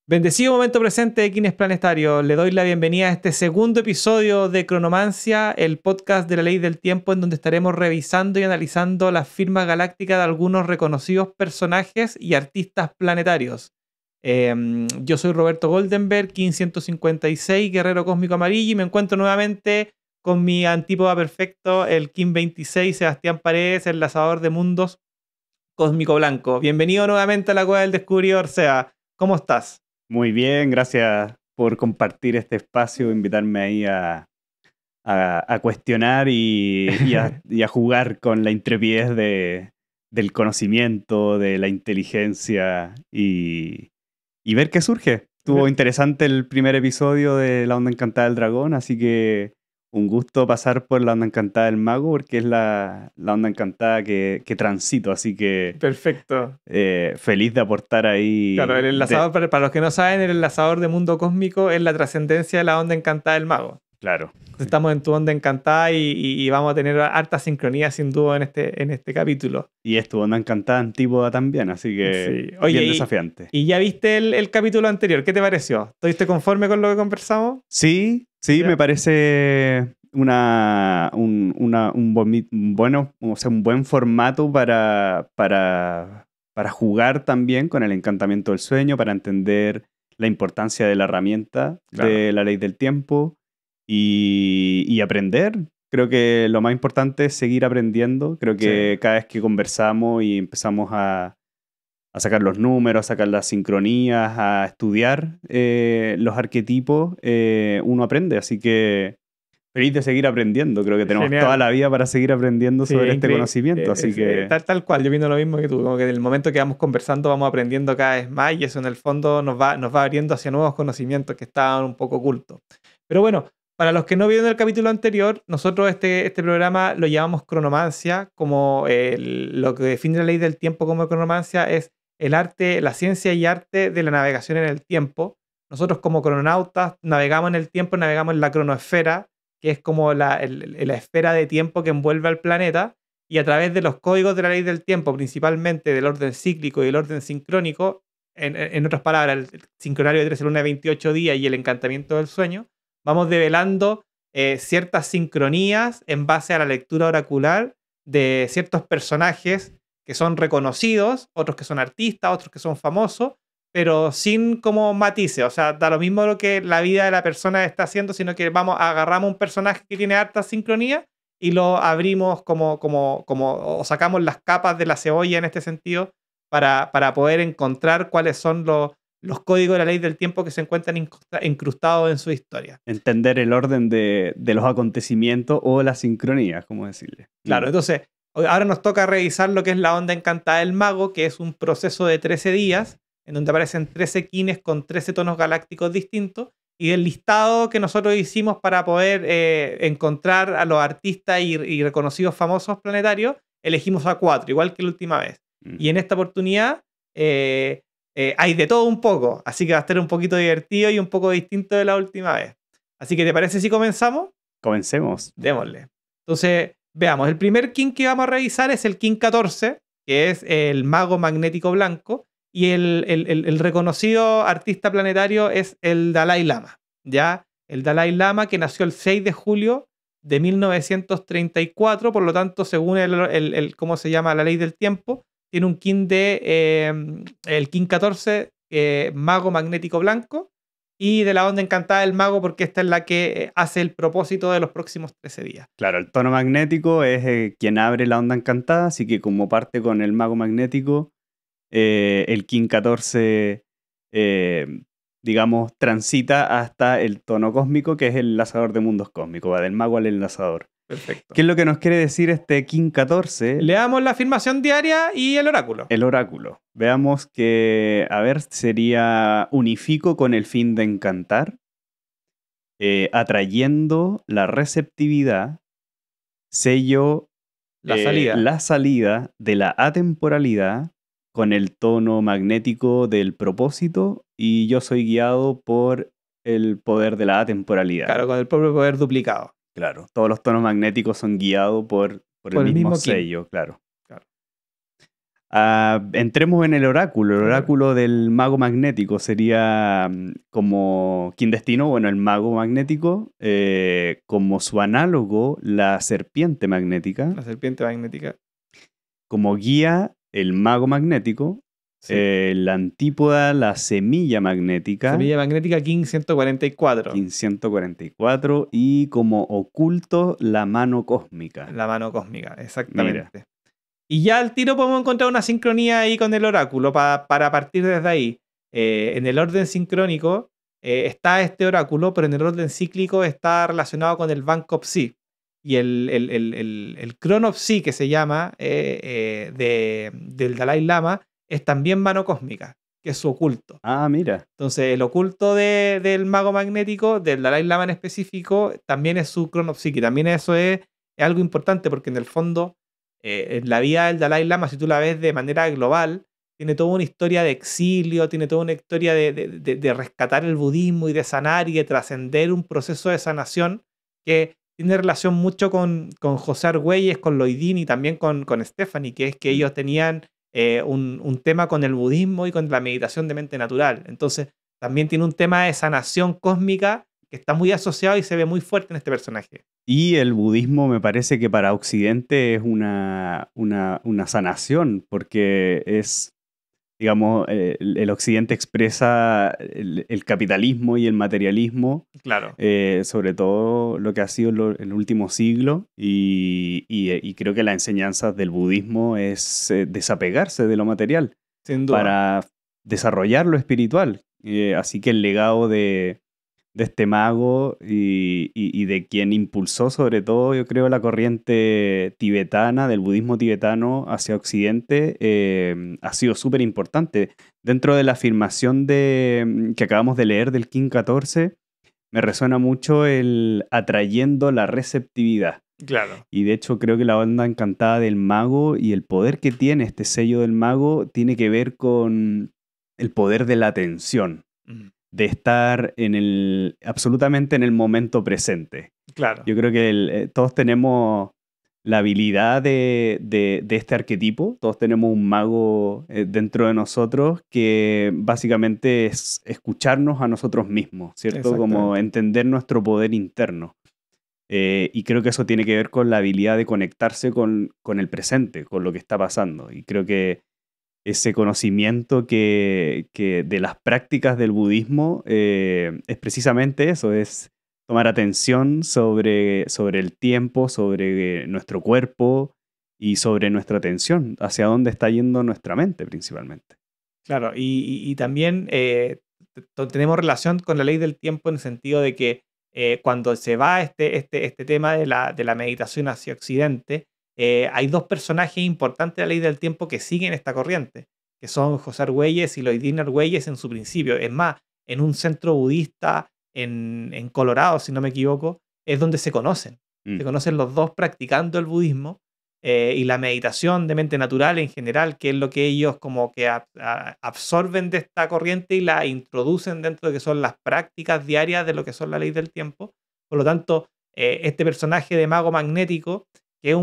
Bendecido momento presente de Kines Planetario. Le doy la bienvenida a este segundo episodio de Cronomancia, el podcast de la Ley del Tiempo, en donde estaremos revisando y analizando las firmas galácticas de algunos reconocidos personajes y artistas planetarios. Yo soy Roberto Goldenberg, Kin 156, Guerrero Cósmico Amarillo, y me encuentro nuevamente con mi antípoda perfecto, el Kin 26, Sebastián Paredes, enlazador de mundos Cósmico Blanco. Bienvenido nuevamente a la Cueva del Descubridor, Seba. ¿Cómo estás? Muy bien, gracias por compartir este espacio, invitarme ahí a cuestionar y a jugar con la intrepidez del conocimiento, de la inteligencia y ver qué surge. Estuvo interesante el primer episodio de La Onda Encantada del Dragón, así que un gusto pasar por La Onda Encantada del Mago, porque es la onda encantada que transito, así que Perfecto. feliz de aportar ahí. Claro, el enlazador, para los que no saben, el enlazador de mundo cósmico es la trascendencia de la onda encantada del mago. Claro. Estamos en tu onda encantada y vamos a tener harta sincronía sin duda en este capítulo. Y es tu onda encantada antípoda también, así que Sí. Oye, bien desafiante. ¿Y ya viste el capítulo anterior? ¿Qué te pareció? ¿Estuviste conforme con lo que conversamos? Sí, ¿Ya? me parece un buen formato para jugar también con el encantamiento del sueño, para entender la importancia de la herramienta de la ley del tiempo y aprender. Creo que lo más importante es seguir aprendiendo. Creo que cada vez que conversamos y empezamos a sacar los números, a sacar las sincronías, a estudiar los arquetipos, uno aprende. Así que feliz de seguir aprendiendo. Creo que tenemos toda la vida para seguir aprendiendo sobre este conocimiento. Así que tal cual, yo viendo lo mismo que tú. Como que en el momento que vamos conversando vamos aprendiendo cada vez más y eso en el fondo nos va abriendo hacia nuevos conocimientos que estaban un poco ocultos. Pero bueno, para los que no vieron el capítulo anterior, nosotros este programa lo llamamos cronomancia, como lo que define la ley del tiempo como cronomancia es el arte, la ciencia y arte de la navegación en el tiempo. Nosotros como crononautas navegamos en el tiempo, navegamos en la cronoesfera, que es como la esfera de tiempo que envuelve al planeta, y a través de los códigos de la ley del tiempo, principalmente del orden cíclico y el orden sincrónico, en otras palabras, el sincronario de 13 luna de 28 días y el encantamiento del sueño, vamos develando ciertas sincronías en base a la lectura oracular de ciertos personajes que son reconocidos, otros que son artistas, otros que son famosos, pero sin como matices. O sea, da lo mismo lo que la vida de la persona está haciendo, sino que agarramos un personaje que tiene harta sincronía y lo abrimos o sacamos las capas de la cebolla en este sentido para poder encontrar cuáles son los códigos de la ley del tiempo que se encuentran incrustados en su historia. Entender el orden de los acontecimientos o las sincronías, como decirle. Claro, entonces ahora nos toca revisar lo que es la onda encantada del mago, que es un proceso de 13 días, en donde aparecen 13 kines con 13 tonos galácticos distintos, y del listado que nosotros hicimos para poder encontrar a los artistas y reconocidos famosos planetarios, elegimos a 4, igual que la última vez. Y en esta oportunidad hay de todo un poco, así que va a estar un poquito divertido y un poco distinto de la última vez. Así que, ¿te parece si comenzamos? Comencemos. Démosle. Entonces, veamos, el primer kin que vamos a revisar es el kin 14, que es el mago magnético blanco, y el reconocido artista planetario es el Dalai Lama, ¿ya? El Dalai Lama, que nació el 6 de julio de 1934, por lo tanto, según ¿cómo se llama? La ley del tiempo, tiene un kin el kin 14, mago magnético blanco, y de la onda encantada del mago, porque esta es la que hace el propósito de los próximos 13 días. Claro, el tono magnético es quien abre la onda encantada, así que como parte con el mago magnético, el Kin 14, digamos, transita hasta el tono cósmico, que es el enlazador de mundos cósmicos, va del mago al enlazador. Perfecto. ¿Qué es lo que nos quiere decir este Kin 14? Leamos la afirmación diaria y el oráculo. El oráculo. Veamos que, a ver, sería unifico con el fin de encantar, atrayendo la receptividad, sello la salida de la atemporalidad con el tono magnético del propósito, y yo soy guiado por el poder de la atemporalidad. Claro, con el propio poder duplicado. Claro, todos los tonos magnéticos son guiados por el mismo sello, claro. Entremos en el oráculo. El Claro. oráculo del mago magnético sería como King Destino, bueno, el mago magnético, como su análogo, la serpiente magnética, La serpiente magnética. como guía, el mago magnético, Sí. la antípoda, la semilla magnética, Semilla magnética King 144. 144, y como oculto, la mano cósmica. La mano cósmica, exactamente. Y ya al tiro podemos encontrar una sincronía ahí con el oráculo para partir desde ahí. En el orden sincrónico está este oráculo, pero en el orden cíclico está relacionado con el Banco Psi. Y el Crono Psi, que se llama, del Dalai Lama, es también mano cósmica, que es su oculto. Ah, mira. Entonces, el oculto del mago magnético, del Dalai Lama en específico, también es su Crono Psi, que también eso es algo importante porque en el fondo, en la vida del Dalai Lama, si tú la ves de manera global, tiene toda una historia de exilio, tiene toda una historia de rescatar el budismo y de sanar y de trascender un proceso de sanación que tiene relación mucho con José Argüelles, con Loidín y también con Stephanie, que es que ellos tenían un tema con el budismo y con la meditación de mente natural. Entonces, también tiene un tema de sanación cósmica que está muy asociado y se ve muy fuerte en este personaje. Y el budismo me parece que para Occidente es una sanación, porque es, digamos, el Occidente expresa el capitalismo y el materialismo, Claro. sobre todo lo que ha sido el último siglo, y creo que las enseñanzas del budismo es desapegarse de lo material Sin duda. para desarrollar lo espiritual. Así que el legado de este mago y de quien impulsó sobre todo, yo creo, la corriente tibetana, del budismo tibetano hacia Occidente, ha sido súper importante. Dentro de la afirmación que acabamos de leer del King 14, me resuena mucho el atrayendo la receptividad. Claro. Y de hecho creo que la onda encantada del mago y el poder que tiene este sello del mago tiene que ver con el poder de la atención, de estar absolutamente en el momento presente. Claro. Yo creo que todos tenemos la habilidad de este arquetipo, todos tenemos un mago dentro de nosotros que básicamente es escucharnos a nosotros mismos, ¿cierto? Como entender nuestro poder interno. Y creo que eso tiene que ver con la habilidad de conectarse con el presente, con lo que está pasando. Y creo que ese conocimiento que de las prácticas del budismo es precisamente eso, es tomar atención sobre el tiempo, sobre nuestro cuerpo y sobre nuestra atención, hacia dónde está yendo nuestra mente principalmente. Claro, y también tenemos relación con la ley del tiempo en el sentido de que cuando se va este tema de la meditación hacia Occidente, hay dos personajes importantes de la ley del tiempo que siguen esta corriente, que son José Argüelles y Loidín Argüelles en su principio. Es más, en un centro budista en Colorado, si no me equivoco, es donde se conocen. Se conocen los dos practicando el budismo y la meditación de mente natural en general, que es lo que ellos como que absorben de esta corriente y la introducen dentro de lo que son las prácticas diarias de lo que son la ley del tiempo. Por lo tanto, este personaje de mago magnético, que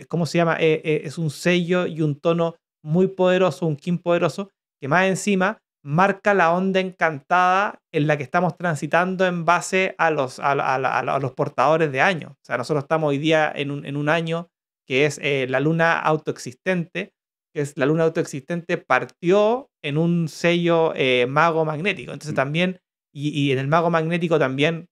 ¿cómo se llama? Es un sello y un tono muy poderoso, un kin poderoso, que más encima marca la onda encantada en la que estamos transitando en base a los portadores de años. O sea, nosotros estamos hoy día en un año que es la luna autoexistente, que es la luna autoexistente partió en un sello mago magnético. Entonces también, y en el mago magnético también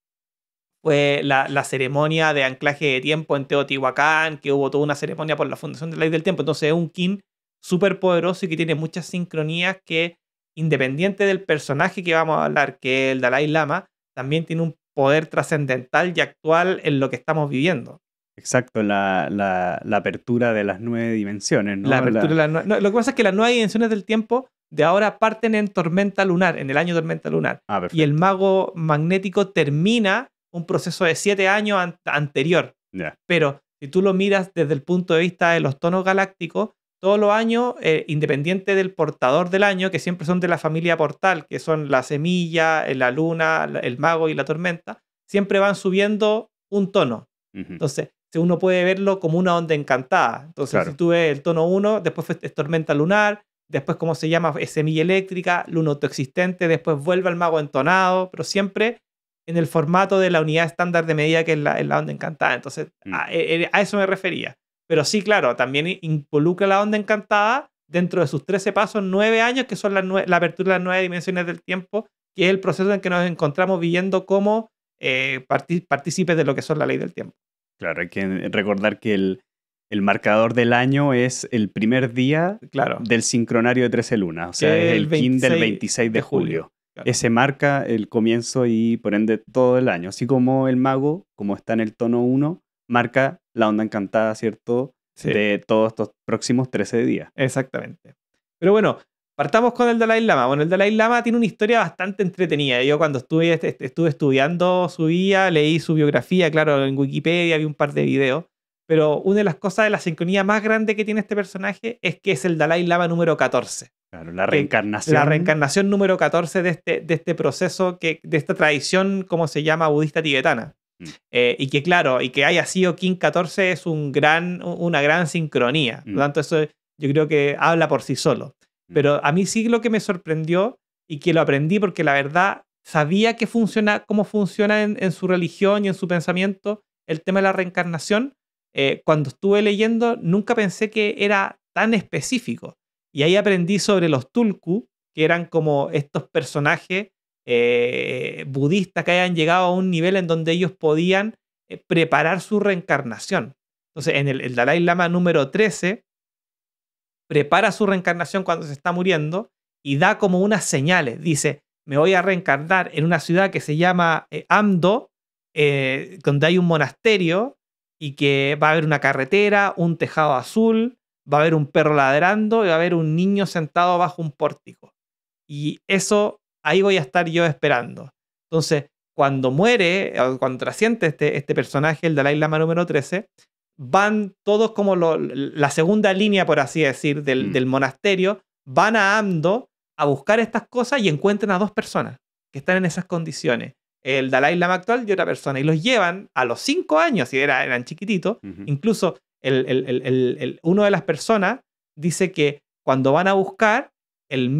fue la ceremonia de anclaje de tiempo en Teotihuacán, que hubo toda una ceremonia por la fundación de la ley del tiempo. Entonces es un kin súper poderoso y que tiene muchas sincronías que, independiente del personaje que vamos a hablar, que es el Dalai Lama, también tiene un poder trascendental y actual en lo que estamos viviendo. Exacto, la apertura de las 9 dimensiones, ¿no? La apertura no, lo que pasa es que las 9 dimensiones del tiempo de ahora parten en tormenta lunar, en el año tormenta lunar. Y el mago magnético termina un proceso de 7 años anterior. Yeah. Pero si tú lo miras desde el punto de vista de los tonos galácticos, todos los años, independiente del portador del año, que siempre son de la familia portal, que son la semilla, la luna, el mago y la tormenta, siempre van subiendo un tono. Entonces, uno puede verlo como una onda encantada. Entonces, Claro. si tú ves el tono 1, después es tormenta lunar, después, ¿cómo se llama? Es semilla eléctrica, luna autoexistente, después vuelve al mago entonado, pero siempre en el formato de la unidad estándar de medida que es la onda encantada. Entonces, a eso me refería. Pero sí, claro, también involucra la onda encantada dentro de sus 13 pasos, 9 años, que son la apertura de las 9 dimensiones del tiempo, que es el proceso en que nos encontramos viviendo como partícipes de lo que son la ley del tiempo. Claro, hay que recordar que el marcador del año es el primer día Claro. del sincronario de 13 lunas, o sea, es el kin del 26 de julio. Claro. Ese marca el comienzo y por ende todo el año. Así como el mago, como está en el tono 1, marca la onda encantada, ¿cierto? Sí. De todos estos próximos 13 días. Exactamente. Pero bueno, partamos con el Dalai Lama. Bueno, el Dalai Lama tiene una historia bastante entretenida. Yo cuando estuve estudiando su vida, leí su biografía, claro, en Wikipedia, vi un par de videos. Pero una de las cosas de la sincronía más grande que tiene este personaje es que es el Dalai Lama número 14. Claro, la reencarnación. La reencarnación número 14 de este proceso, de esta tradición, como se llama, budista tibetana. Y que claro, y que haya sido King 14 es una gran sincronía. Por lo tanto, eso yo creo que habla por sí solo. Pero a mí sí lo que me sorprendió y que lo aprendí porque la verdad sabía cómo funciona en su religión y en su pensamiento el tema de la reencarnación. Cuando estuve leyendo nunca pensé que era tan específico. Y ahí aprendí sobre los tulku, que eran como estos personajes budistas que hayan llegado a un nivel en donde ellos podían preparar su reencarnación. Entonces, en el Dalai Lama número 13 prepara su reencarnación cuando se está muriendo y da como unas señales. Dice, me voy a reencarnar en una ciudad que se llama Amdo, donde hay un monasterio y que va a haber una carretera, un tejado azul, va a haber un perro ladrando y va a haber un niño sentado bajo un pórtico. Y eso, ahí voy a estar yo esperando. Entonces, cuando muere, cuando trasciende este personaje, el Dalai Lama número 13, van todos como la segunda línea, por así decir, del monasterio, van a Amdo a buscar estas cosas y encuentran a 2 personas que están en esas condiciones. El Dalai Lama actual y otra persona. Y los llevan a los 5 años, y eran chiquititos. Incluso uno de las personas dice que cuando van a buscar, el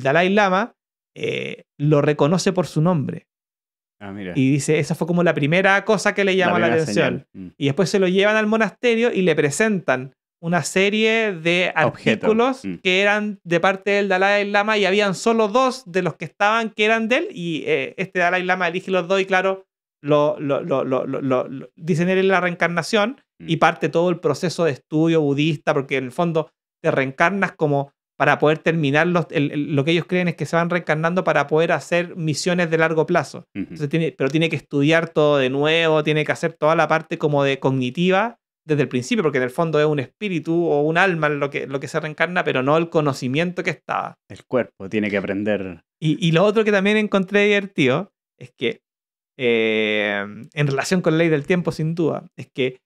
Dalai Lama lo reconoce por su nombre. Ah, mira. Y dice, esa fue como la primera cosa que le llama la atención. Y después se lo llevan al monasterio y le presentan una serie de artículos que eran de parte del Dalai Lama y habían solo 2 de los que estaban que eran de él y este Dalai Lama elige los 2 y claro, dicen él en la reencarnación y parte todo el proceso de estudio budista porque en el fondo te reencarnas como para poder terminar lo que ellos creen es que se van reencarnando para poder hacer misiones de largo plazo. Entonces pero tiene que estudiar todo de nuevo, tiene que hacer toda la parte como de cognitiva desde el principio, porque en el fondo es un espíritu o un alma lo que se reencarna, pero no el conocimiento que estaba. El cuerpo tiene que aprender. Y lo otro que también encontré divertido es que, en relación con la ley del tiempo, sin duda, es que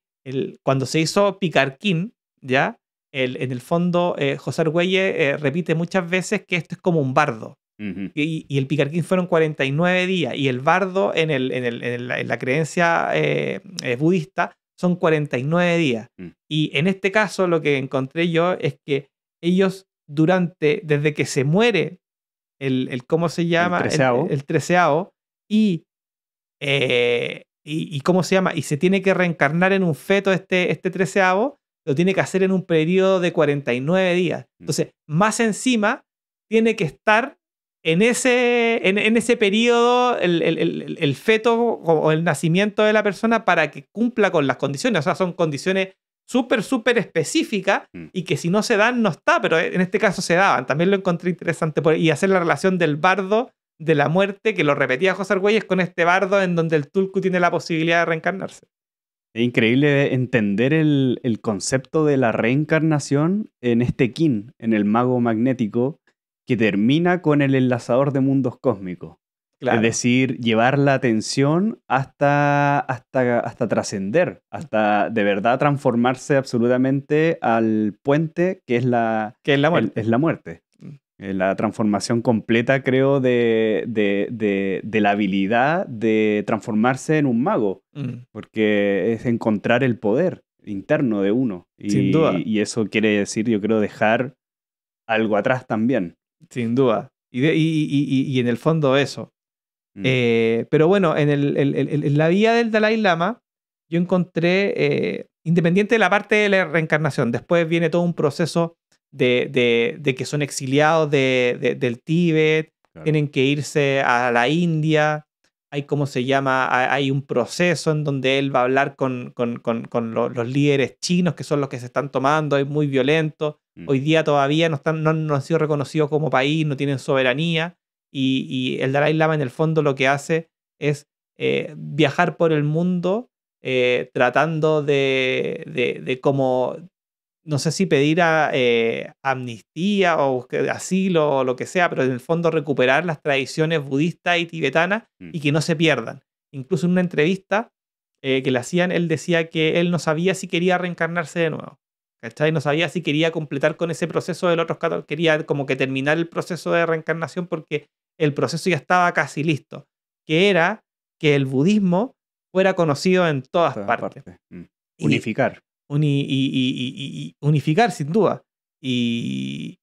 cuando se hizo Picarquín, ¿ya? En el fondo, José Argüelles repite muchas veces que esto es como un bardo. Y el Picarquín fueron 49 días, y el bardo en la creencia budista son 49 días. Y en este caso lo que encontré yo es que ellos desde que se muere ¿cómo se llama? El 13avo y ¿cómo se llama? Y se tiene que reencarnar en un feto este 13avo, lo tiene que hacer en un periodo de 49 días. Entonces, más encima, tiene que estar en ese periodo el feto o el nacimiento de la persona para que cumpla con las condiciones. O sea, son condiciones súper, súper específicas y que si no se dan, no está, pero en este caso se daban. También lo encontré interesante y hacer la relación del bardo de la muerte, que lo repetía José Argüelles, con este bardo en donde el tulku tiene la posibilidad de reencarnarse. Es increíble entender el concepto de la reencarnación en este kin, en el mago magnético, que termina con el enlazador de mundos cósmicos. Claro. Es decir, llevar la atención hasta trascender, hasta de verdad transformarse absolutamente al puente que es la muerte. Es la muerte. La transformación completa, creo, de la habilidad de transformarse en un mago, porque es encontrar el poder interno de uno. Sin duda. Y eso quiere decir, yo creo, dejar algo atrás también. Sin duda. Y en el fondo eso. Mm. Pero bueno, en la vida del Dalai Lama, yo encontré, independiente de la parte de la reencarnación, después viene todo un proceso de que son exiliados del Tíbet, Claro. tienen que irse a la India, hay, ¿cómo se llama? Hay un proceso en donde él va a hablar con los líderes chinos, que son los que se están tomando, es muy violento. Mm. Hoy día todavía no han sido reconocidos como país, no tienen soberanía. Y el Dalai Lama en el fondo lo que hace es viajar por el mundo tratando de como, no sé si pedir amnistía o asilo o lo que sea, pero en el fondo recuperar las tradiciones budistas y tibetanas y que no se pierdan. Incluso en una entrevista que le hacían, él decía que él no sabía si quería reencarnarse de nuevo. ¿Cachai? No sabía si quería completar con ese proceso del otro católico, quería como que terminar el proceso de reencarnación porque el proceso ya estaba casi listo, que era que el budismo fuera conocido en todas partes. Unificar. Y unificar, sin duda. Y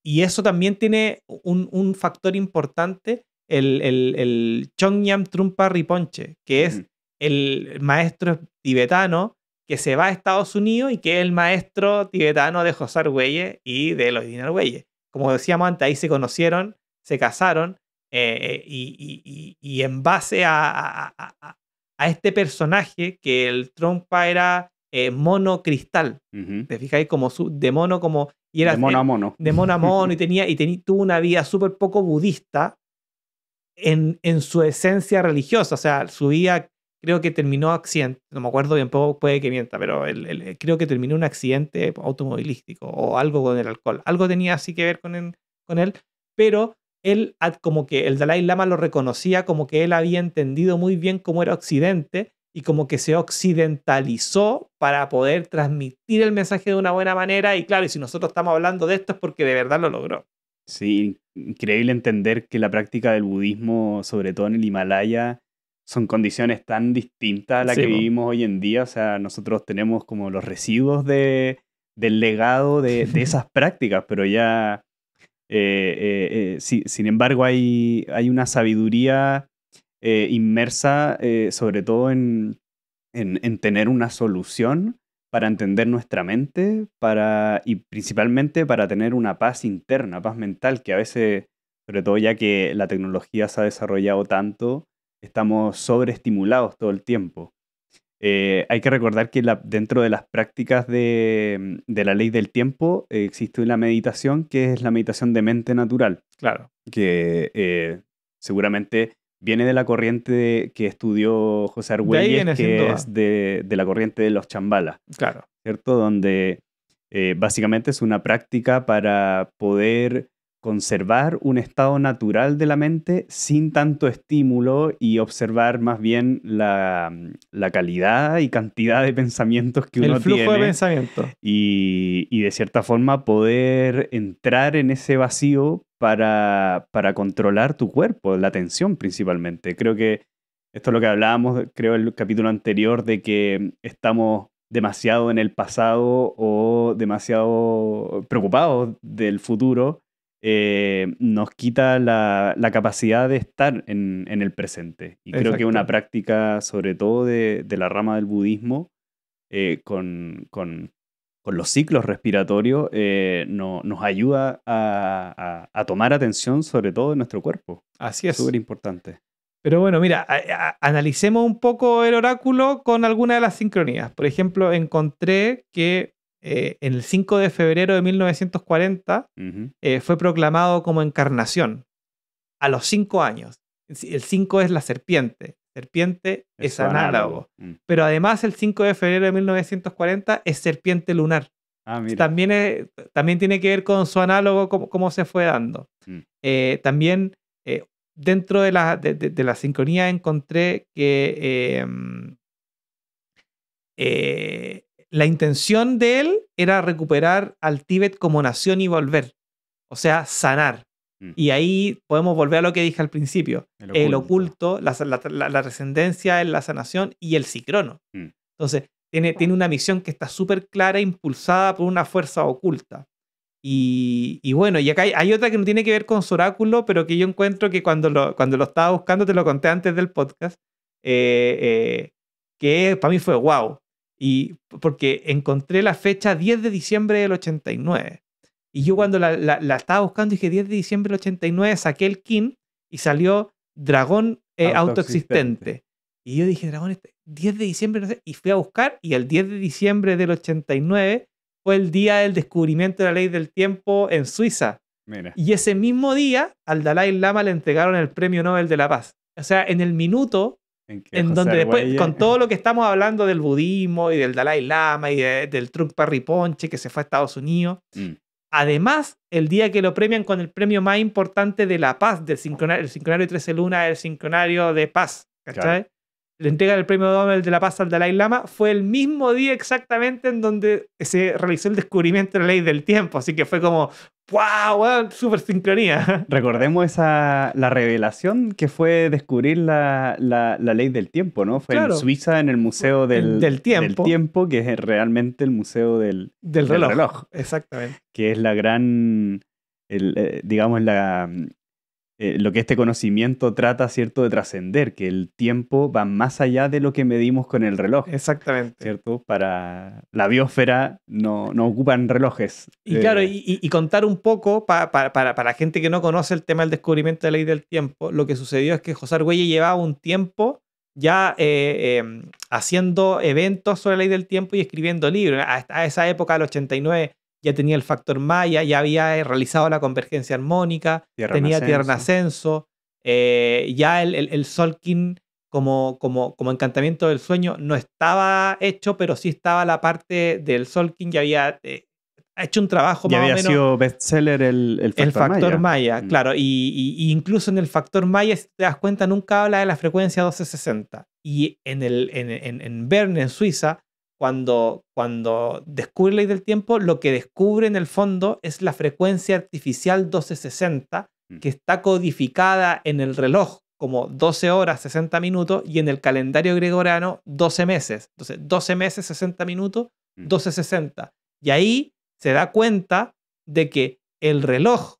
eso también tiene un factor importante, el Chongyam Trungpa Rinpoche, que es el maestro tibetano que se va a Estados Unidos y que es el maestro tibetano de José Argüelles y de Eloy Argüelles. Como decíamos antes, ahí se conocieron, se casaron, y en base a este personaje, que el Trungpa era mono cristal. ¿Te fijáis? Como de mono, como. Y era de mono a mono. De mono a mono, y tuvo una vida súper poco budista en su esencia religiosa. O sea, su vida creo que terminó accidente. No me acuerdo bien, puede que mienta, pero creo que terminó un accidente automovilístico o algo con el alcohol. Algo tenía así que ver con él, pero él, como que el Dalai Lama lo reconocía como que él había entendido muy bien cómo era Occidente y como que se occidentalizó para poder transmitir el mensaje de una buena manera. Y claro, y si nosotros estamos hablando de esto es porque de verdad lo logró. Sí, increíble entender que la práctica del budismo, sobre todo en el Himalaya, son condiciones tan distintas a las que vivimos hoy en día. O sea, nosotros tenemos como los residuos del legado de esas prácticas, pero ya, sin embargo, hay una sabiduría inmersa, sobre todo en tener una solución para entender nuestra mente y principalmente para tener una paz interna, paz mental, que a veces, sobre todo ya que la tecnología se ha desarrollado tanto, estamos sobreestimulados todo el tiempo. Hay que recordar que dentro de las prácticas de la ley del tiempo existe una meditación que es la meditación de mente natural. Claro. Que seguramente viene de la corriente que estudió José Argüelles, que es de la corriente de los Chambala. Claro. ¿Cierto? Donde básicamente es una práctica para poder conservar un estado natural de la mente sin tanto estímulo y observar más bien la calidad y cantidad de pensamientos que uno tiene. El flujo de pensamiento. Y de cierta forma poder entrar en ese vacío para controlar tu cuerpo, la atención principalmente. Creo que esto es lo que hablábamos, creo, en el capítulo anterior, de que estamos demasiado en el pasado o demasiado preocupados del futuro. Nos quita la capacidad de estar en el presente. Y creo que una práctica, sobre todo de la rama del budismo, con los ciclos respiratorios, nos ayuda a tomar atención sobre todo en nuestro cuerpo. Así es. Súper importante. Pero bueno, mira, analicemos un poco el oráculo con alguna de las sincronías. Por ejemplo, encontré que en el 5 de febrero de 1940 fue proclamado como encarnación a los 5 años. El 5 es la serpiente. Serpiente es análogo. Pero además el 5 de febrero de 1940 es serpiente lunar. También tiene que ver con su análogo, cómo se fue dando. También dentro de la sincronía encontré que la intención de él era recuperar al Tíbet como nación y volver. o sea, sanar. Y ahí podemos volver a lo que dije al principio. El oculto, la trascendencia en la sanación y el Cicrono. Entonces, tiene una misión que está súper clara, impulsada por una fuerza oculta. Y bueno, y acá hay otra que no tiene que ver con su oráculo, pero que yo encuentro que cuando lo estaba buscando, te lo conté antes del podcast, que para mí fue wow. Y porque encontré la fecha 10 de diciembre del 89. Y yo cuando la estaba buscando dije 10 de diciembre del 89, saqué el kin y salió Dragón autoexistente. Y yo dije, Dragón, 10 de diciembre, no sé, y fui a buscar y el 10 de diciembre del 89 fue el día del descubrimiento de la ley del tiempo en Suiza. Mira. Y ese mismo día al Dalai Lama le entregaron el Premio Nobel de la Paz. O sea, en el minuto en donde después, con todo lo que estamos hablando del budismo y del Dalai Lama y del Trungpa Rinpoche que se fue a Estados Unidos, además, el día que lo premian con el premio más importante de la paz, el sincronario 13 Luna, el sincronario de paz, ¿cachai? Claro. Le entregan el premio Nobel de la Paz al Dalai Lama, fue el mismo día exactamente en donde se realizó el descubrimiento de la ley del tiempo, así que fue como, ¡wow! ¡Súper sincronía! Recordemos la revelación que fue descubrir la ley del tiempo, ¿no? Fue en Suiza, en el Museo del tiempo, que es realmente el museo del reloj. Exactamente. Que es la gran, digamos, lo que este conocimiento trata, ¿cierto?, de trascender, que el tiempo va más allá de lo que medimos con el reloj. Exactamente. ¿Cierto? Para la biosfera no ocupan relojes. Y claro, y contar un poco, para la gente que no conoce el tema del descubrimiento de la ley del tiempo, lo que sucedió es que José Argüelles llevaba un tiempo ya haciendo eventos sobre la ley del tiempo y escribiendo libros. A esa época, al 89, ya tenía el factor Maya, ya había realizado la convergencia armónica, tenía Tierra en Ascenso, ya el Solkin como encantamiento del sueño no estaba hecho, pero sí estaba la parte del Solkin, ya había hecho un trabajo ya más o había menos. sido bestseller el factor Maya, claro, y incluso en el factor Maya, si te das cuenta, nunca habla de la frecuencia 1260. Y en Bern, en Suiza, cuando descubre la ley del tiempo, lo que descubre en el fondo es la frecuencia artificial 1260, que está codificada en el reloj como 12 horas, 60 minutos, y en el calendario gregoriano 12 meses. Entonces, 12 meses, 60 minutos, 1260. Y ahí se da cuenta de que el reloj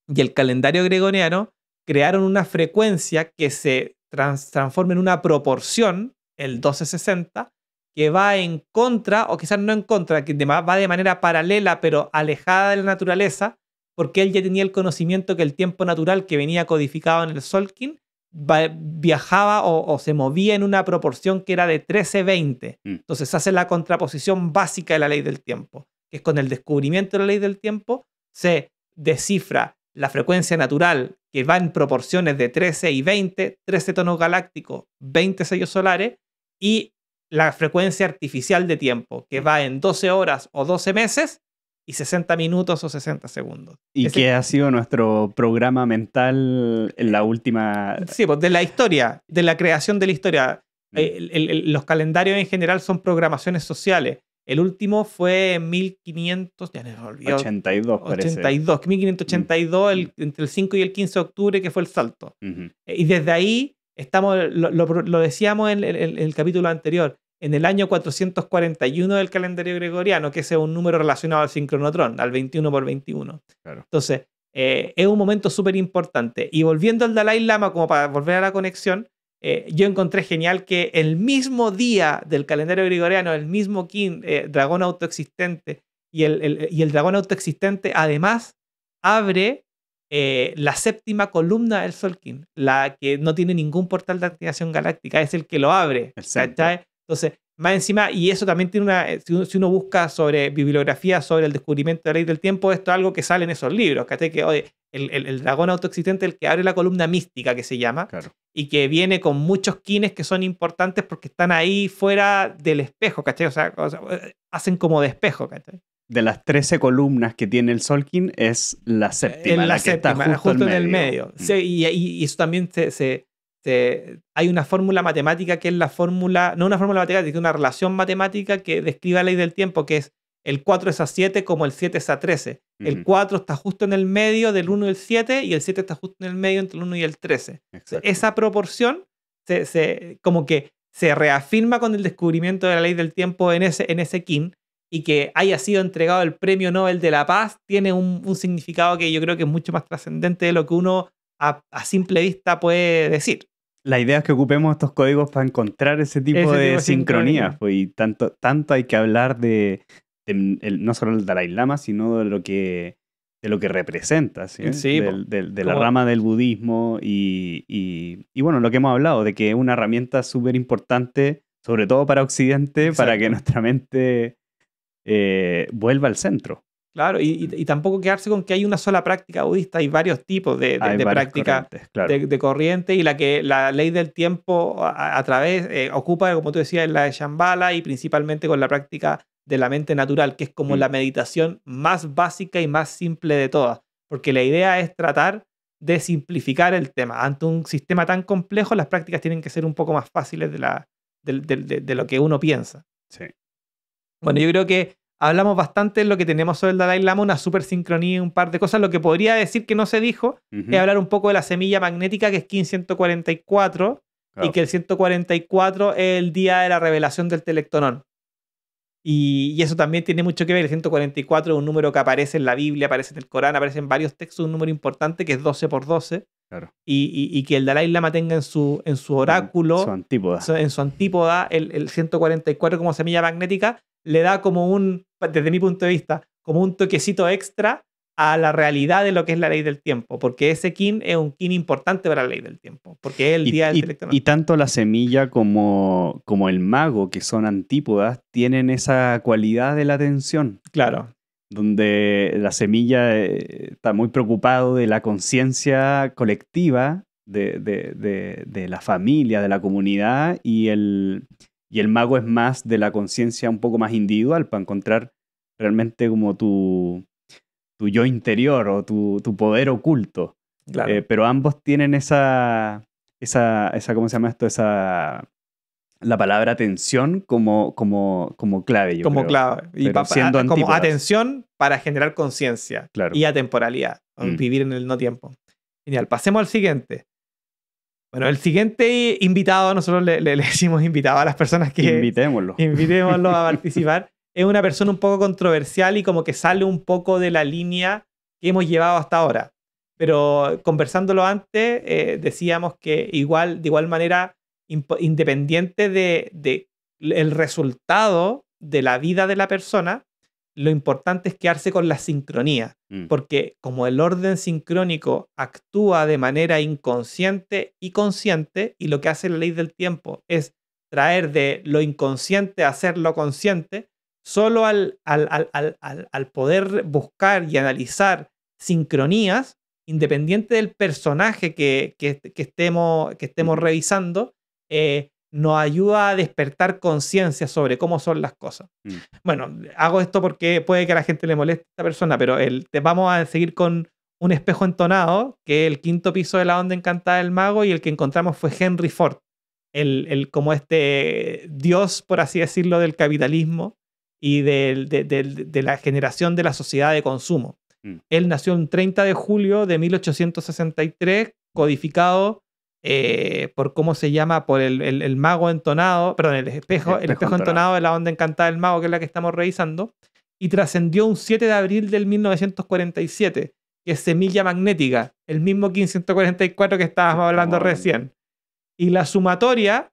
y el calendario gregoriano crearon una frecuencia que se transforma en una proporción, el 1260, que va en contra, o quizás no en contra, que va de manera paralela, pero alejada de la naturaleza, porque él ya tenía el conocimiento que el tiempo natural que venía codificado en el Solkin viajaba o se movía en una proporción que era de 13-20. Entonces se hace la contraposición básica de la ley del tiempo, que es con el descubrimiento de la ley del tiempo, se descifra la frecuencia natural que va en proporciones de 13 y 20, 13 tonos galácticos, 20 sellos solares, y la frecuencia artificial de tiempo, que va en 12 horas o 12 meses y 60 minutos o 60 segundos. ¿Y qué ha sido nuestro programa mental en la última...? Sí, pues de la historia, de la creación de la historia. Los calendarios en general son programaciones sociales. El último fue en 1500, ya me olvidó. 82, parece. 1582, entre el 5 y el 15 de octubre, que fue el salto. Y desde ahí, lo decíamos en el capítulo anterior, en el año 441 del calendario gregoriano, que ese es un número relacionado al sincronotrón, al 21 por 21. Claro. Entonces, es un momento súper importante. Y volviendo al Dalai Lama, como para volver a la conexión, yo encontré genial que el mismo día del calendario gregoriano, el mismo kin, dragón autoexistente, y el dragón autoexistente además abre la séptima columna del Solkin, la que no tiene ningún portal de activación galáctica, es el que lo abre. Entonces, más encima, y eso también tiene si uno busca sobre bibliografía sobre el descubrimiento de la ley del tiempo, esto es algo que sale en esos libros, ¿cachai? Que oye, el dragón autoexistente es el que abre la columna mística, que se llama, claro, y que viene con muchos kines que son importantes porque están ahí fuera del espejo, ¿cachai? O sea, hacen como de espejo, ¿cachai? De las 13 columnas que tiene el Solkin, es la séptima, la que está justo en el medio. Sí, y eso también hay una fórmula matemática que es la fórmula, no una fórmula matemática, sino una relación matemática que describe la ley del tiempo, que es el 4 es a 7 como el 7 es a 13. El 4 está justo en el medio del 1 y el 7, y el 7 está justo en el medio entre el 1 y el 13. Esa proporción como que se reafirma con el descubrimiento de la ley del tiempo en ese kin, y que haya sido entregado el Premio Nobel de la Paz tiene un significado que yo creo que es mucho más trascendente de lo que uno a simple vista puede decir. La idea es que ocupemos estos códigos para encontrar ese tipo de sincronías. Pues, y tanto hay que hablar no solo del Dalai Lama, sino de lo que representa, ¿sí? Sí, de la rama del budismo y bueno, lo que hemos hablado, de que es una herramienta súper importante, sobre todo para Occidente, para que nuestra mente vuelva al centro. Claro, y tampoco quedarse con que hay una sola práctica budista, hay varios tipos de práctica claro. de corriente, y la ley del tiempo a través ocupa, como tú decías, la de Shambhala, y principalmente con la práctica de la mente natural, que es como la meditación más básica y más simple de todas, porque la idea es tratar de simplificar el tema. Ante un sistema tan complejo, las prácticas tienen que ser un poco más fáciles de lo que uno piensa. Sí. Bueno, yo creo que hablamos bastante de lo que tenemos sobre el Dalai Lama, una super sincronía y un par de cosas. Lo que podría decir que no se dijo es hablar un poco de la semilla magnética, que es Kin 144, y que el 144 es el día de la revelación del telectonón. Y eso también tiene mucho que ver. El 144 es un número que aparece en la Biblia, aparece en el Corán, aparece en varios textos, un número importante que es 12 por 12. Claro. Y que el Dalai Lama tenga en su oráculo, en su antípoda, el 144 como semilla magnética, le da como desde mi punto de vista, como un toquecito extra a la realidad de lo que es la ley del tiempo, porque ese kin es un kin importante para la ley del tiempo, porque es el día del telectonón. Y tanto la semilla como el mago, que son antípodas, tienen esa cualidad de la atención. Claro. Donde la semilla está muy preocupado de la conciencia colectiva, de la familia, de la comunidad, y el mago es más de la conciencia un poco más individual, para encontrar realmente como tu yo interior o tu poder oculto. Claro. Pero ambos tienen esa ¿cómo se llama esto? La palabra atención como clave, yo creo. Clave. Y como atención para generar conciencia. Claro. Y atemporalidad. Vivir en el no tiempo. Genial. Pasemos al siguiente. Bueno, el siguiente invitado, nosotros le decimos invitado a las personas que... Invitémoslo a participar. Es una persona un poco controversial y como que sale un poco de la línea que hemos llevado hasta ahora. Pero conversándolo antes, decíamos que de igual manera, independiente de el resultado de la vida de la persona, lo importante es quedarse con la sincronía. Porque como el orden sincrónico actúa de manera inconsciente y consciente, y lo que hace la ley del tiempo es traer de lo inconsciente a hacerlo consciente, solo al poder buscar y analizar sincronías, independiente del personaje que estemos revisando, nos ayuda a despertar conciencia sobre cómo son las cosas. Bueno, hago esto porque puede que a la gente le moleste a esta persona, pero vamos a seguir con un espejo entonado, que es el 5.º piso de la onda encantada del mago, y el que encontramos fue Henry Ford, como este dios, por así decirlo, del capitalismo y de la generación de la sociedad de consumo. Él nació el 30 de julio de 1863, codificado por cómo se llama, por el mago entonado, perdón, el espejo entonado de la onda encantada del mago, que es la que estamos revisando, y trascendió un 7 de abril del 1947, que es semilla magnética, el mismo 1544 que estábamos hablando recién. Y la sumatoria,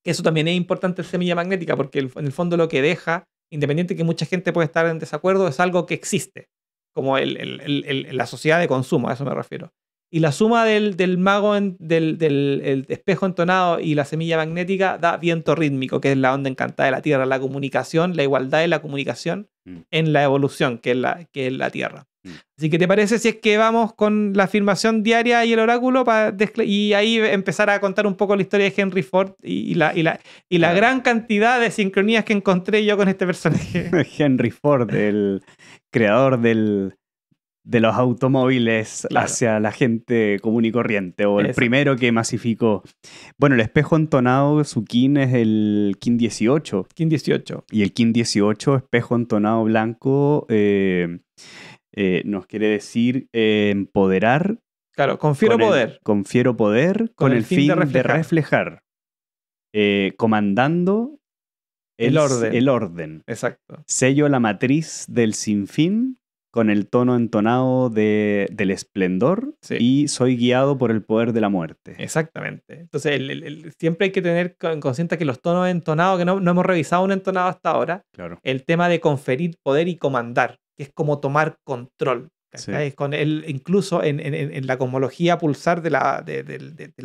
que eso también es importante en semilla magnética, porque en el fondo lo que deja, independiente que mucha gente puede estar en desacuerdo, es algo que existe, como la sociedad de consumo, a eso me refiero. Y la suma del mago, del espejo entonado y la semilla magnética da viento rítmico, que es la onda encantada de la Tierra, la comunicación, la igualdad de la comunicación en la evolución, que es la Tierra. Así que, ¿te parece si es que vamos con la afirmación diaria y el oráculo y ahí empezar a contar un poco la historia de Henry Ford y la gran cantidad de sincronías que encontré yo con este personaje? Henry Ford, el creador de los automóviles, claro, hacia la gente común y corriente, o el primero que masificó. Bueno, el espejo entonado, su kin es el kin 18. Kin 18. Y el kin 18, espejo entonado blanco, nos quiere decir empoderar. Claro, confiero poder. Confiero poder con el fin de reflejar. Comandando el orden. Exacto. Sello la matriz del sinfín con el tono entonado del esplendor, sí. Y soy guiado por el poder de la muerte. Exactamente. Entonces, siempre hay que tener consciente que los tonos entonados, que no hemos revisado un entonado hasta ahora, claro. El tema de conferir poder y comandar, que es como tomar control. Sí. Con él, incluso en la cosmología pulsar de la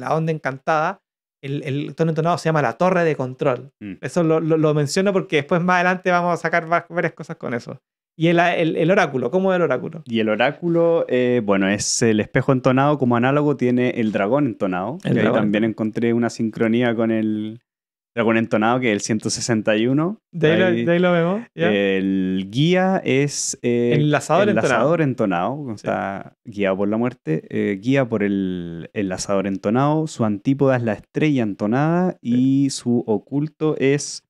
onda encantada, el tono entonado se llama la torre de control. Eso lo menciono porque después más adelante vamos a sacar varias cosas con eso. Y el oráculo, ¿cómo es el oráculo? Y el oráculo, bueno, es el espejo entonado, como análogo tiene el dragón entonado. Y ahí también encontré una sincronía con el dragón entonado, que es el 161. De ahí lo vemos. ¿Ya? El guía es el lazador entonado. Está guiado por la muerte. Guía por el lazador entonado. Su antípoda es la estrella entonada. Y su oculto es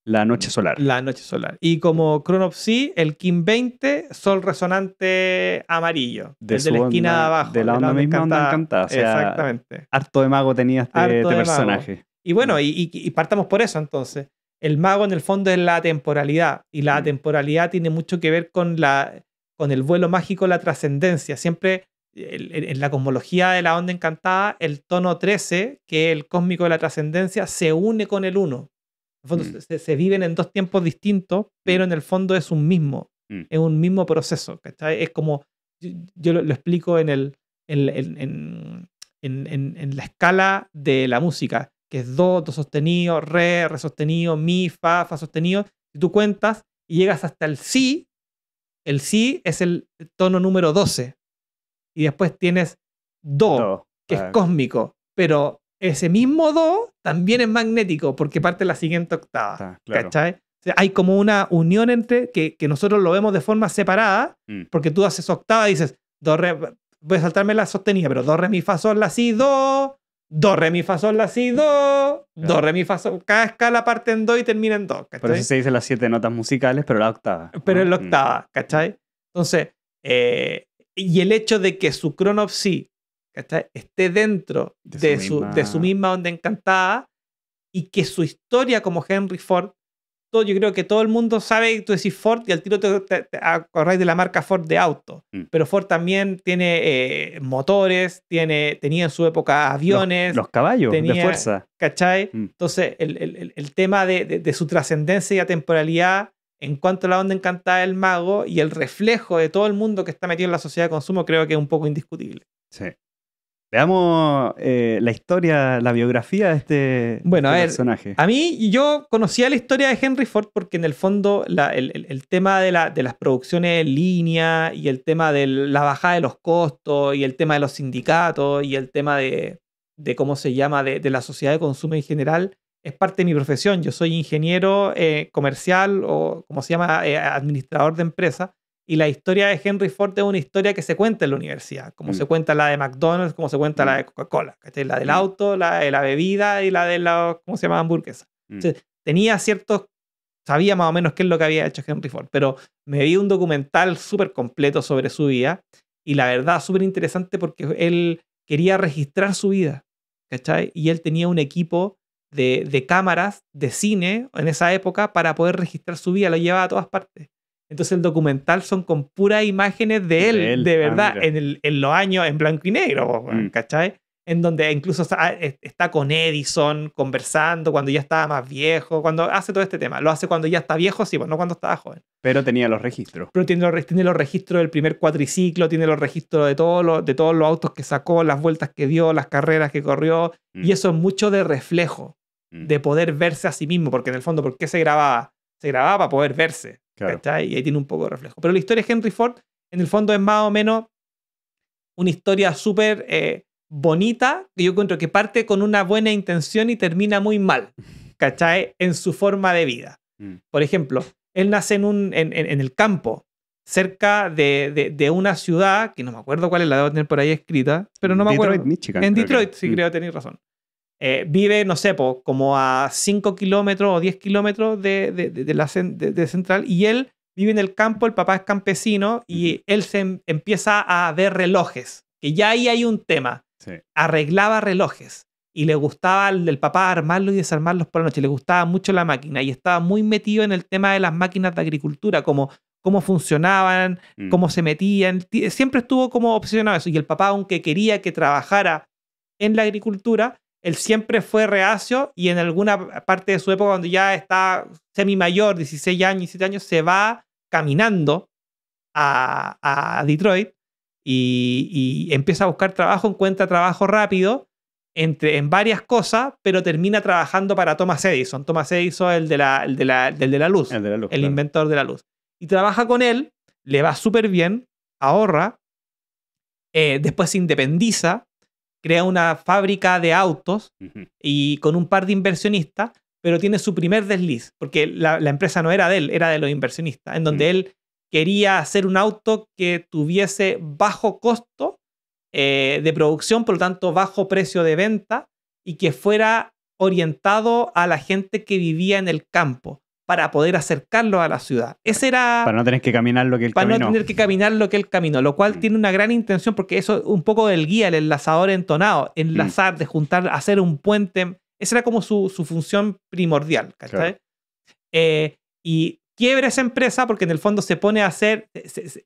la noche solar. La noche solar. Y como Chronopsi, el Kim 20, sol resonante amarillo. De la esquina de abajo. De la onda misma onda encantada. O sea, exactamente. Harto de mago tenía este personaje. Mago. Y bueno, y partamos por eso entonces. El mago en el fondo es la temporalidad. Y la temporalidad tiene mucho que ver con el vuelo mágico, la trascendencia. Siempre en la cosmología de la onda encantada, el tono 13, que es el cósmico de la trascendencia, se une con el 1. En el fondo se viven en dos tiempos distintos, pero en el fondo es un mismo. Es un mismo proceso. ¿Cachai? Es como, yo lo explico en la escala de la música, que es do sostenido, re sostenido, mi, fa sostenido. Si tú cuentas y llegas hasta el si es el tono número 12. Y después tienes do. Que es cósmico, pero ese mismo do también es magnético porque parte de la siguiente octava. Claro. ¿Cachai? O sea, hay como una unión entre que nosotros lo vemos de forma separada, porque tú haces octava y dices, do, re, voy a saltarme la sostenida, pero do, re, mi, fa, sol, la, si, do, re, mi, fa, sol, la, si, do, do, re, mi, fa, sol. Cada escala parte en do y termina en do. ¿Cachai? Por eso se dice las 7 notas musicales, pero la octava. Pero en la octava, ¿cachai? Entonces, y el hecho de que su Chronopsi esté dentro de su misma onda encantada y que su historia como Henry Ford, yo creo que todo el mundo sabe, tú decís Ford y al tiro te acordáis de la marca Ford de auto, pero Ford también tiene motores, tenía en su época aviones. Los caballos de fuerza. ¿Cachai? Entonces el tema de su trascendencia y atemporalidad en cuanto a la onda encantada del mago y el reflejo de todo el mundo que está metido en la sociedad de consumo, creo que es un poco indiscutible. Sí. Veamos la historia, la biografía de este personaje. A mí, yo conocía la historia de Henry Ford porque en el fondo el tema de las producciones en línea y el tema de la bajada de los costos y el tema de los sindicatos y el tema de cómo se llama, de la sociedad de consumo en general, es parte de mi profesión. Yo soy ingeniero comercial o, como se llama, administrador de empresa. Y la historia de Henry Ford es una historia que se cuenta en la universidad, como se cuenta la de McDonald's, como se cuenta la de Coca-Cola, la del auto, la de la bebida y la de la, ¿cómo se llama? Hamburguesa. Entonces, sabía más o menos qué es lo que había hecho Henry Ford, pero me vi un documental súper completo sobre su vida y la verdad súper interesante porque él quería registrar su vida, ¿cachai? Y él tenía un equipo de cámaras de cine en esa época para poder registrar su vida, lo llevaba a todas partes. Entonces el documental son con puras imágenes de él, de verdad, en los años en blanco y negro, ¿cachai? En donde incluso está con Edison conversando cuando ya estaba más viejo, cuando hace todo este tema. Lo hace cuando ya está viejo, sí, pues no cuando estaba joven. Pero tenía los registros. Pero tiene los registros del primer cuatriciclo, tiene los registros de todos los autos que sacó, las vueltas que dio, las carreras que corrió. Y eso es mucho de reflejo, de poder verse a sí mismo, porque en el fondo, ¿por qué se grababa? Se grababa para poder verse. Claro. Y ahí tiene un poco de reflejo. Pero la historia de Henry Ford, en el fondo, es más o menos una historia súper bonita, que yo encuentro que parte con una buena intención y termina muy mal, ¿cachai? En su forma de vida. Por ejemplo, él nace en el campo, cerca de una ciudad, que no me acuerdo cuál es, la debo tener por ahí escrita, pero no me acuerdo. Detroit, Michigan. En Detroit, sí, creo tenéis razón. Vive, no sé, como a 5 kilómetros o 10 kilómetros de Central, y él vive en el campo, el papá es campesino y él se empieza a ver relojes, que ya ahí hay un tema. Sí. Arreglaba relojes y le gustaba el papá armarlos y desarmarlos por la noche, le gustaba mucho la máquina y estaba muy metido en el tema de las máquinas de agricultura, cómo funcionaban, cómo se metían, siempre estuvo como obsesionado eso. Y el papá, aunque quería que trabajara en la agricultura, él siempre fue reacio y en alguna parte de su época, cuando ya está semi mayor, 16 años, 17 años, se va caminando a Detroit y empieza a buscar trabajo, encuentra trabajo rápido en varias cosas, pero termina trabajando para Thomas Edison. Thomas Edison, el de la luz, el claro. inventor de la luz. Y trabaja con él, le va súper bien, ahorra, después se independiza, crea una fábrica de autos y con un par de inversionistas, pero tiene su primer desliz, porque la empresa no era de él, era de los inversionistas, en donde él quería hacer un auto que tuviese bajo costo de producción, por lo tanto bajo precio de venta, y que fuera orientado a la gente que vivía en el campo, para poder acercarlo a la ciudad. Ese era... Para no tener que caminar lo que él caminó. Para no tener que caminar lo que él caminó, lo cual tiene una gran intención, porque eso un poco del guía, el enlazador entonado, enlazar, de juntar, hacer un puente. Esa era como su función primordial, ¿cachai? Claro. Y quiebra esa empresa porque en el fondo se pone a hacer...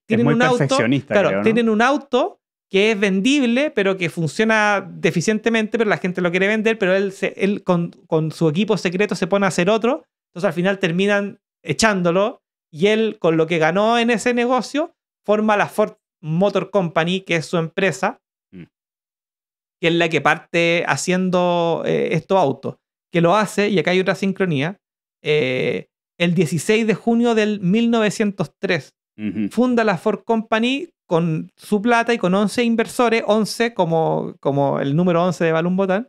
tienen un auto, claro, creo, ¿no? Tienen un auto que es vendible, pero que funciona deficientemente, pero la gente lo quiere vender, pero él con su equipo secreto se pone a hacer otro. Entonces al final terminan echándolo y él, con lo que ganó en ese negocio, forma la Ford Motor Company, que es su empresa, que es la que parte haciendo estos autos. Que lo hace, y acá hay otra sincronía, el 16 de junio del 1903. Funda la Ford Company con su plata y con 11 inversores, 11 como el número 11 de Balloon Botán,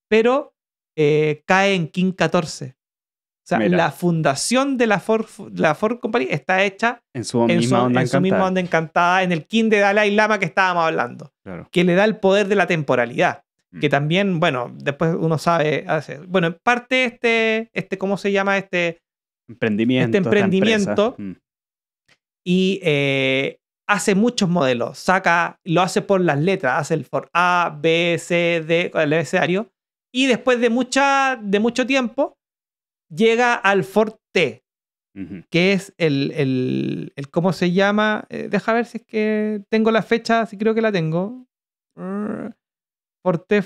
pero cae en King 14. O sea, la fundación de la Ford Company está hecha en su misma onda encantada, en el King de Dalai Lama que estábamos hablando, claro. Que le da el poder de la temporalidad, que también, bueno, después uno sabe hacer. Bueno, en parte ¿cómo se llama? Emprendimiento. Y hace muchos modelos, lo hace por las letras, hace el Ford A, B, C, D, el abecedario, y después de mucho tiempo llega al Ford T, que es el ¿cómo se llama? Deja ver si es que tengo la fecha, si creo que la tengo. Ford T.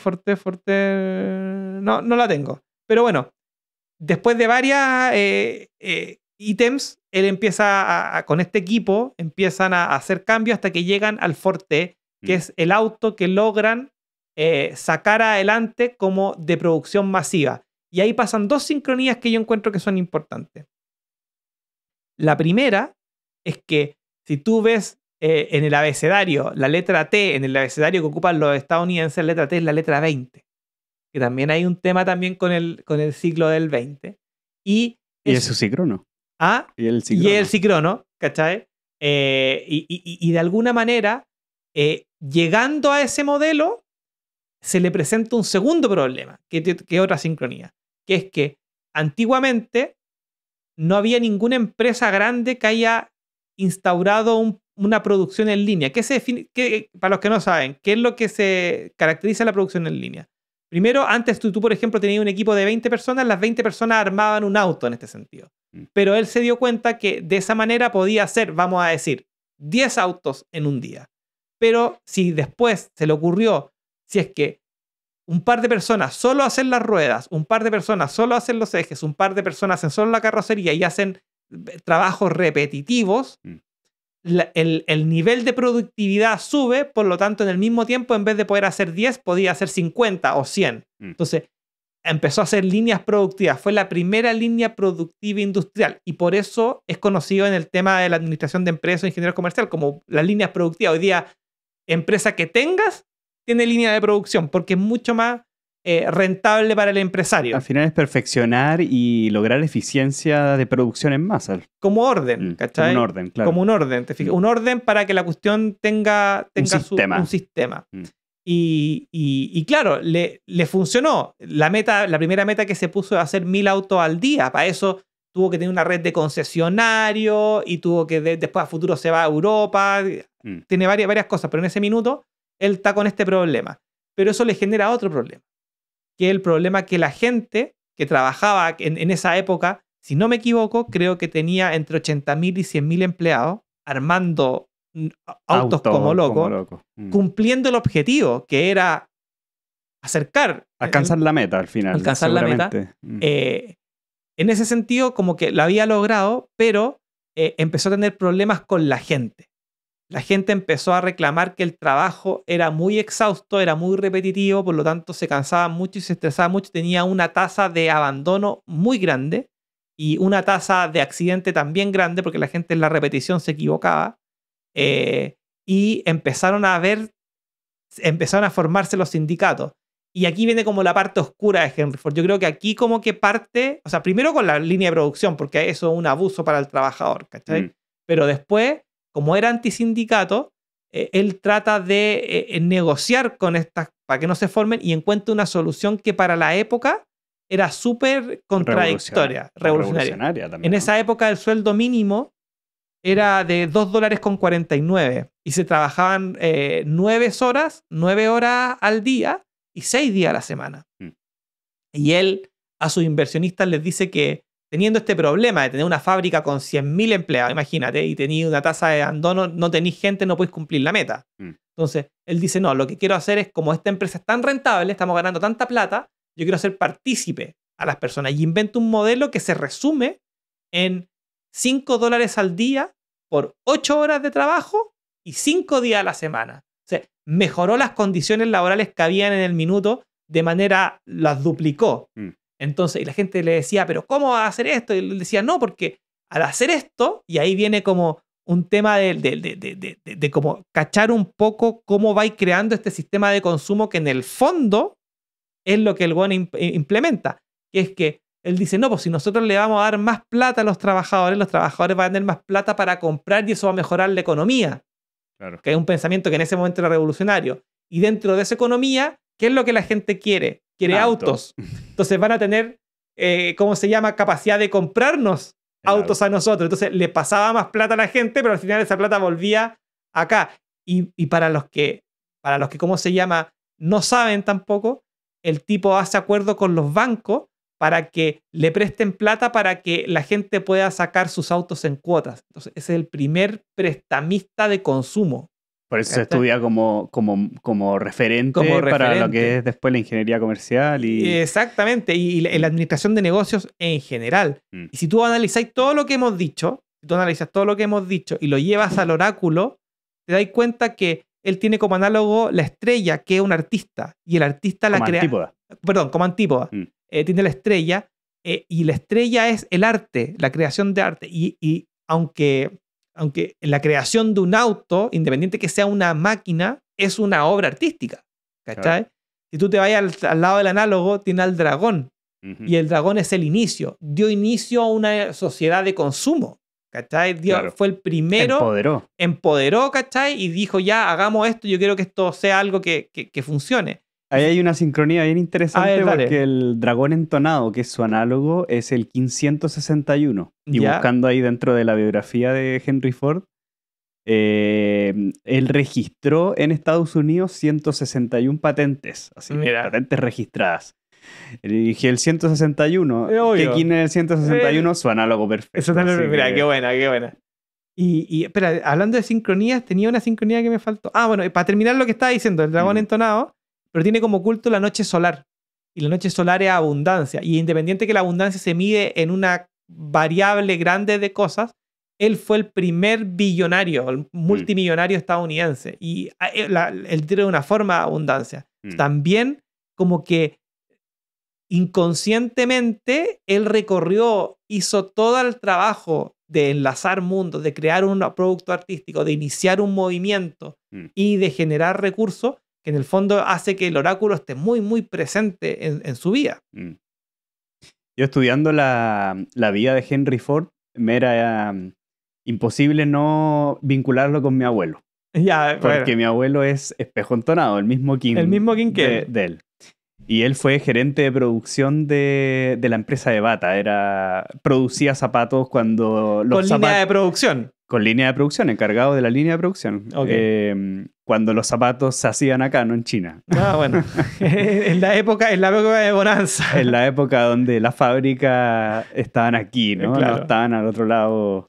No la tengo. Pero bueno, después de varias ítems, él empieza con este equipo, empiezan a hacer cambios hasta que llegan al Ford T, que es el auto que logran sacar adelante como de producción masiva. Y ahí pasan dos sincronías que yo encuentro que son importantes. La primera es que si tú ves en el abecedario la letra T, en el abecedario que ocupan los estadounidenses, la letra T es la letra 20. Que también hay un tema también con el siglo del 20. Y es su síncrono. ¿Ah? Y el síncrono, ¿cachai? Y de alguna manera, llegando a ese modelo, se le presenta un segundo problema, que es otra sincronía, que es que antiguamente no había ninguna empresa grande que haya instaurado una producción en línea. Para los que no saben, ¿qué es lo que se caracteriza la producción en línea? Primero, antes tú, por ejemplo, tenías un equipo de 20 personas, las 20 personas armaban un auto en este sentido. Pero él se dio cuenta que de esa manera podía hacer, vamos a decir, 10 autos en un día. Pero si después se le ocurrió, si es que un par de personas solo hacen las ruedas, un par de personas solo hacen los ejes, un par de personas hacen solo la carrocería y hacen trabajos repetitivos, el nivel de productividad sube, por lo tanto, en el mismo tiempo, en vez de poder hacer 10, podía hacer 50 o 100. Entonces, empezó a hacer líneas productivas. Fue la primera línea productiva industrial y por eso es conocido en el tema de la administración de empresas o ingeniería comercial como las líneas productivas. Hoy día, empresa que tengas tiene línea de producción porque es mucho más rentable para el empresario. Al final es perfeccionar y lograr eficiencia de producción en masa. Como orden, ¿cachai? Como un orden, claro. Como un orden, ¿te fijas? Un orden para que la cuestión tenga un sistema. Y claro, le funcionó. La primera meta que se puso es hacer 1000 autos al día. Para eso tuvo que tener una red de concesionarios y tuvo que después a futuro se va a Europa. Tiene varias cosas, pero en ese minuto él está con este problema. Pero eso le genera otro problema, que es el problema que la gente que trabajaba en esa época, si no me equivoco, creo que tenía entre 80.000 y 100.000 empleados armando autos como loco. Cumpliendo el objetivo, que era alcanzar la meta al final. Alcanzar la meta. En ese sentido, como que lo había logrado, pero empezó a tener problemas con la gente. La gente empezó a reclamar que el trabajo era muy exhausto, era muy repetitivo, por lo tanto se cansaba mucho y se estresaba mucho. Tenía una tasa de abandono muy grande y una tasa de accidente también grande porque la gente en la repetición se equivocaba. Y empezaron a formarse los sindicatos. Y aquí viene como la parte oscura de Henry Ford. Yo creo que aquí como que parte, o sea, primero con la línea de producción, porque eso es un abuso para el trabajador, ¿cachai? Pero después, como era antisindicato, él trata de negociar con estas para que no se formen y encuentra una solución que para la época era súper contradictoria, revolucionaria también, en esa época el sueldo mínimo era de $2.49 y se trabajaban 9 horas al día y 6 días a la semana. Y él a sus inversionistas les dice que teniendo este problema de tener una fábrica con 100.000 empleados, imagínate, y tenéis una tasa de abandono, no tenéis gente, no podéis cumplir la meta. Entonces, él dice, no, lo que quiero hacer es, como esta empresa es tan rentable, estamos ganando tanta plata, yo quiero hacer partícipe a las personas. Y inventa un modelo que se resume en $5 al día por 8 horas de trabajo y 5 días a la semana. O sea, mejoró las condiciones laborales que habían en el minuto, de manera, las duplicó. Entonces, y la gente le decía, pero ¿cómo va a hacer esto? Y él decía, no, porque al hacer esto, y ahí viene como un tema de como cachar un poco cómo va creando este sistema de consumo que en el fondo es lo que el güey implementa, que es que él dice, no, pues si nosotros le vamos a dar más plata a los trabajadores van a tener más plata para comprar y eso va a mejorar la economía. Claro. Que es un pensamiento que en ese momento era revolucionario. Y dentro de esa economía, ¿qué es lo que la gente quiere? Quiere autos. Entonces van a tener, ¿cómo se llama? Capacidad de comprarnos autos a nosotros. Entonces le pasaba más plata a la gente, pero al final esa plata volvía acá. Y para los que, ¿cómo se llama? No saben tampoco, el tipo hace acuerdo con los bancos para que le presten plata para que la gente pueda sacar sus autos en cuotas. Entonces ese es el primer prestamista de consumo. Por eso se estudia como referente para lo que es después la ingeniería comercial. Exactamente, y la administración de negocios en general. Y si tú analizas todo lo que hemos dicho, y lo llevas al oráculo, te das cuenta que él tiene como análogo la estrella, que es un artista, y el artista la crea... como antípoda. Tiene la estrella, y la estrella es el arte, la creación de arte. Y aunque la creación de un auto, independiente que sea una máquina, es una obra artística, ¿cachai? Claro. Si tú te vayas al lado del análogo, tiene al dragón, y el dragón es el inicio. Dio inicio a una sociedad de consumo, ¿cachai? Fue el primero, empoderó, ¿cachai? Y dijo, ya, hagamos esto, yo quiero que esto sea algo que funcione. Ahí hay una sincronía bien interesante porque el dragón entonado, que es su análogo, es el 1561. Y buscando ahí dentro de la biografía de Henry Ford, él registró en Estados Unidos 161 patentes, así, patentes registradas. Y dije el 161, que aquí en el 161 su análogo perfecto. Mira, qué buena. Y espera, hablando de sincronías, tenía una sincronía que me faltó. Bueno, para terminar lo que estaba diciendo, el dragón entonado, pero tiene como culto la noche solar. Y la noche solar es abundancia. Y independiente que la abundancia se mide en una variable grande de cosas, él fue el primer billonario, el multimillonario estadounidense. Y él tiene una forma de abundancia. También como que inconscientemente él hizo todo el trabajo de enlazar mundos, de crear un producto artístico, de iniciar un movimiento y de generar recursos, que en el fondo hace que el oráculo esté muy, muy presente en su vida. Yo estudiando la vida de Henry Ford, me era imposible no vincularlo con mi abuelo. Porque mi abuelo es espejo entonado, el mismo King, que de él. Y él fue gerente de producción de la empresa de bata. Producía zapatos cuando los Con línea de producción. Con línea de producción, encargado de la línea de producción. Okay. Cuando los zapatos se hacían acá, no en China. Ah, bueno. en la época de bonanza. En la época donde las fábricas estaban aquí, ¿no? Claro. No estaban al otro lado.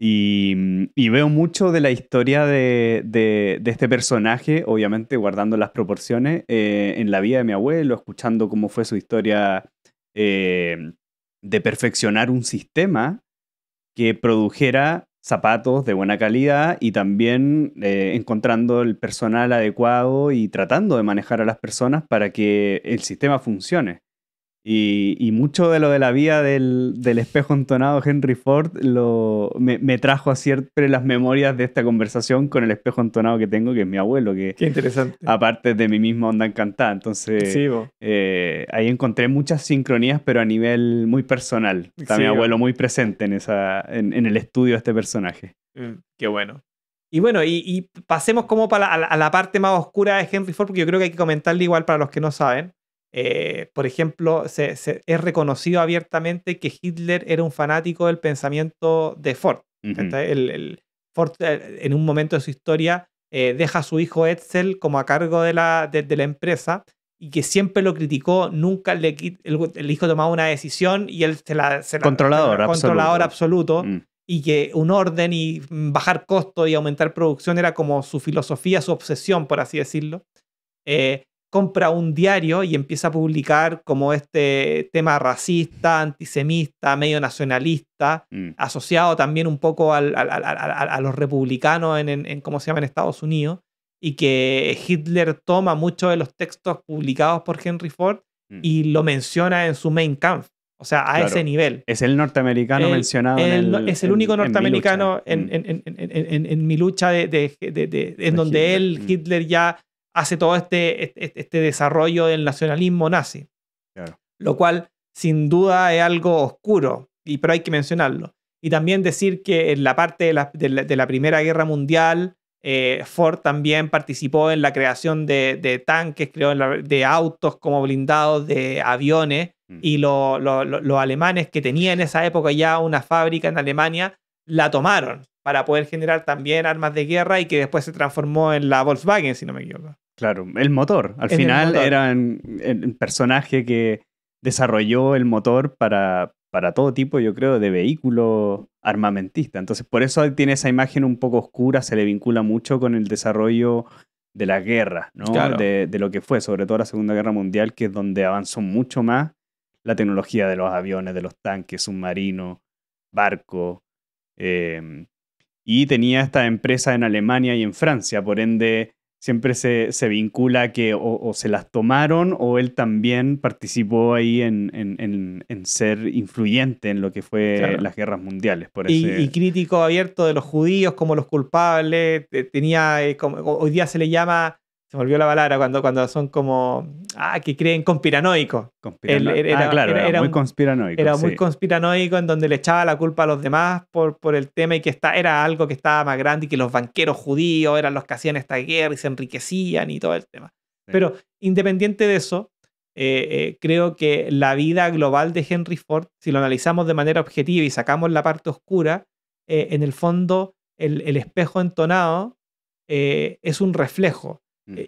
Y veo mucho de la historia de este personaje, obviamente guardando las proporciones, en la vida de mi abuelo, escuchando cómo fue su historia de perfeccionar un sistema que produjera zapatos de buena calidad y también encontrando el personal adecuado y tratando de manejar a las personas para que el sistema funcione. Y mucho de lo de la vida del espejo entonado Henry Ford me trajo a siempre las memorias de esta conversación con el espejo entonado que tengo, que es mi abuelo, que Qué interesante. aparte de mi misma onda encantada. Entonces, sí, ahí encontré muchas sincronías, pero a nivel muy personal. Está sí, mi abuelo muy presente en el estudio de este personaje. Qué bueno. Y bueno, y pasemos como a la parte más oscura de Henry Ford, porque yo creo que hay que comentarle igual para los que no saben. Por ejemplo, es reconocido abiertamente que Hitler era un fanático del pensamiento de Ford. Ford, en un momento de su historia, deja a su hijo Edsel como a cargo de la empresa y que siempre lo criticó. Nunca el hijo tomaba una decisión y él controlador absoluto. Y que un orden y bajar costos y aumentar producción era como su filosofía, su obsesión, por así decirlo. Compra un diario y empieza a publicar como este tema racista, antisemita, medio nacionalista, asociado también un poco a los republicanos en ¿cómo se llama? En Estados Unidos, y que Hitler toma muchos de los textos publicados por Henry Ford y lo menciona en su Mein Kampf. O sea, a ese nivel. Es el norteamericano mencionado es el único norteamericano en Mi lucha, en donde Hitler ya hace todo este desarrollo del nacionalismo nazi. Claro. Lo cual, sin duda, es algo oscuro, pero hay que mencionarlo. Y también decir que en la parte de la Primera Guerra Mundial, Ford también participó en la creación de tanques, de autos como blindados, de aviones, y los alemanes que tenían en esa época ya una fábrica en Alemania, la tomaron para poder generar también armas de guerra y que después se transformó en la Volkswagen, si no me equivoco. Claro, el motor. Al final era el personaje que desarrolló el motor para todo tipo, yo creo, de vehículo armamentista. Entonces, por eso tiene esa imagen un poco oscura, se le vincula mucho con el desarrollo de la guerra, ¿no? Claro. De lo que fue, sobre todo la Segunda Guerra Mundial, que es donde avanzó mucho más la tecnología de los aviones, de los tanques, submarinos, barcos. Y tenía esta empresa en Alemania y en Francia, por ende siempre se vincula que o se las tomaron o él también participó ahí en ser influyente en lo que fue las guerras mundiales. Y crítico abierto de los judíos como los culpables. Tenía, hoy día se le llama, se me olvidó la palabra, cuando son como, que creen conspiranoicos. Era muy conspiranoico. Era muy conspiranoico, en donde le echaba la culpa a los demás por el tema y que era algo que estaba más grande y que los banqueros judíos eran los que hacían esta guerra y se enriquecían y todo el tema. Sí. Pero independiente de eso, creo que la vida global de Henry Ford, si lo analizamos de manera objetiva y sacamos la parte oscura, en el fondo el espejo entonado es un reflejo.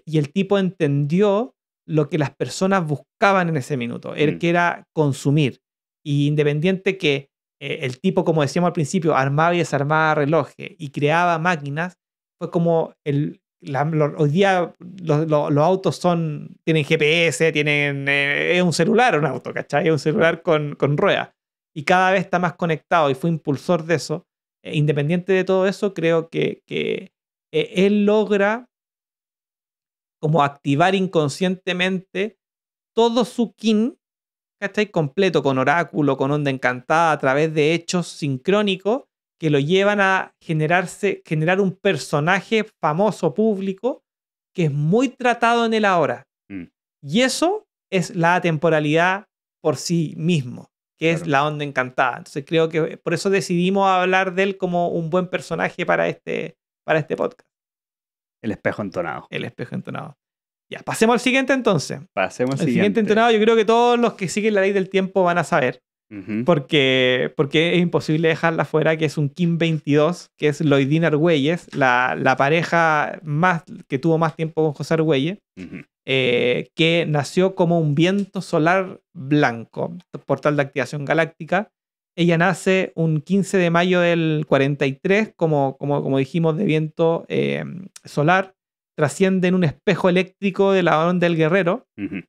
Y el tipo entendió lo que las personas buscaban en ese minuto, que era consumir. Y independiente que el tipo, como decíamos al principio, armaba y desarmaba relojes y creaba máquinas, fue como hoy día los autos tienen GPS, es un celular un auto, ¿cachai? Es un celular con ruedas. Y cada vez está más conectado y fue impulsor de eso. Independiente de todo eso, creo que él logra como activar inconscientemente todo su kin, ¿cachai? Completo, con oráculo, con onda encantada, a través de hechos sincrónicos que lo llevan a generar un personaje famoso público que es muy tratado en el ahora. Y eso es la atemporalidad por sí mismo, que es la onda encantada. Entonces creo que por eso decidimos hablar de él como un buen personaje para este podcast. El espejo entonado. El espejo entonado. Ya, pasemos al siguiente entonces. Pasemos al El siguiente entonado, yo creo que todos los que siguen la ley del tiempo van a saber. Ujú. Porque es imposible dejarla fuera, que es un Kim 22, que es Loidín Argüelles, la pareja que tuvo más tiempo con José Argüelles, Ujú. que nació como un viento solar blanco, portal de activación galáctica. Ella nace un 15 de mayo del 43, como dijimos, de viento solar, trasciende en un espejo eléctrico de la onda del guerrero. Ujú.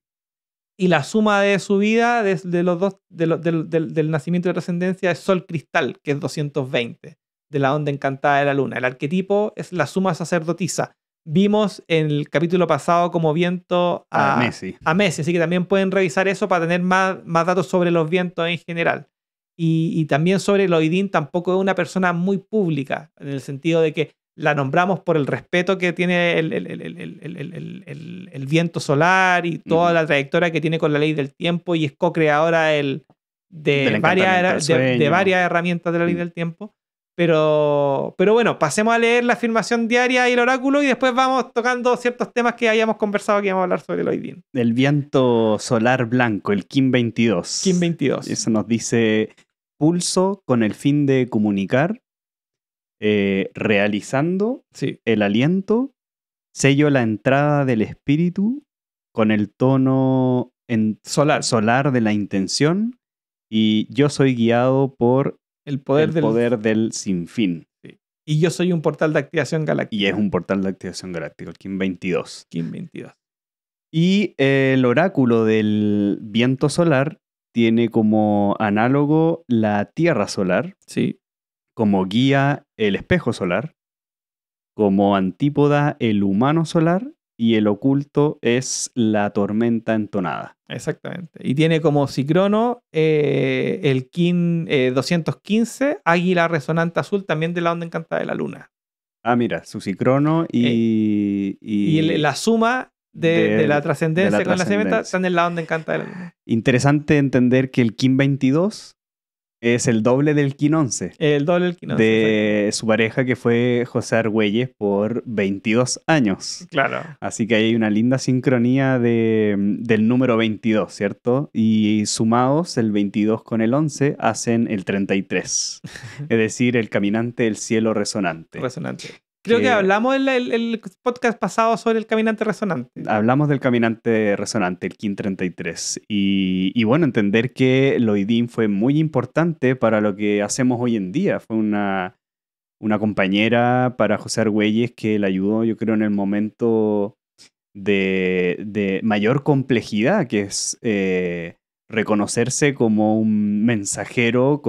Y la suma de su vida, de los dos, del nacimiento y de trascendencia, es Sol Cristal, que es 220, de la onda encantada de la luna. El arquetipo es la suma sacerdotisa. Vimos en el capítulo pasado como viento A Messi. a Messi, así que también pueden revisar eso para tener más datos sobre los vientos en general. Y también sobre Loidín, tampoco es una persona muy pública, en el sentido de que la nombramos por el respeto que tiene el viento solar y toda la trayectoria que tiene con la ley del tiempo, y es co-creadora de varias herramientas de la ley del tiempo. Pero bueno, pasemos a leer la afirmación diaria y el oráculo, y después vamos tocando ciertos temas que hayamos conversado que íbamos a hablar sobre Loidín. El viento solar blanco, el Kim 22. Kim 22. Eso nos dice: pulso con el fin de comunicar, realizando Sí. el aliento, sello la entrada del espíritu con el tono solar de la intención, y yo soy guiado por el poder del sinfín. Sí. Y yo soy un portal de activación galáctica. Y es un portal de activación galáctica, el Kim 22. Kim 22. Y el oráculo del viento solar tiene como análogo la Tierra solar, sí, como guía el espejo solar, como antípoda el humano solar, y el oculto es la tormenta entonada. Exactamente. Y tiene como sicrono el Kim 215, águila resonante azul, también de la onda encantada de la luna. Ah, mira, su sicrono y la suma de la trascendencia con la cementa están en la onda encantada de la luna. Interesante entender que el Kim 22 es el doble del Kim 11. El doble del Kim 11. De su pareja, que fue José Argüelles por 22 años. Claro. Así que hay una linda sincronía del número 22, ¿cierto? Y sumados, el 22 con el 11 hacen el 33. Es decir, el caminante del cielo resonante. Creo que hablamos en el podcast pasado sobre el caminante resonante. Hablamos del caminante resonante, el Kim 33. Y bueno, entender que Loidín fue muy importante para lo que hacemos hoy en día. Fue una compañera para José Argüelles que le ayudó, yo creo, en el momento de mayor complejidad, que es reconocerse como un mensajero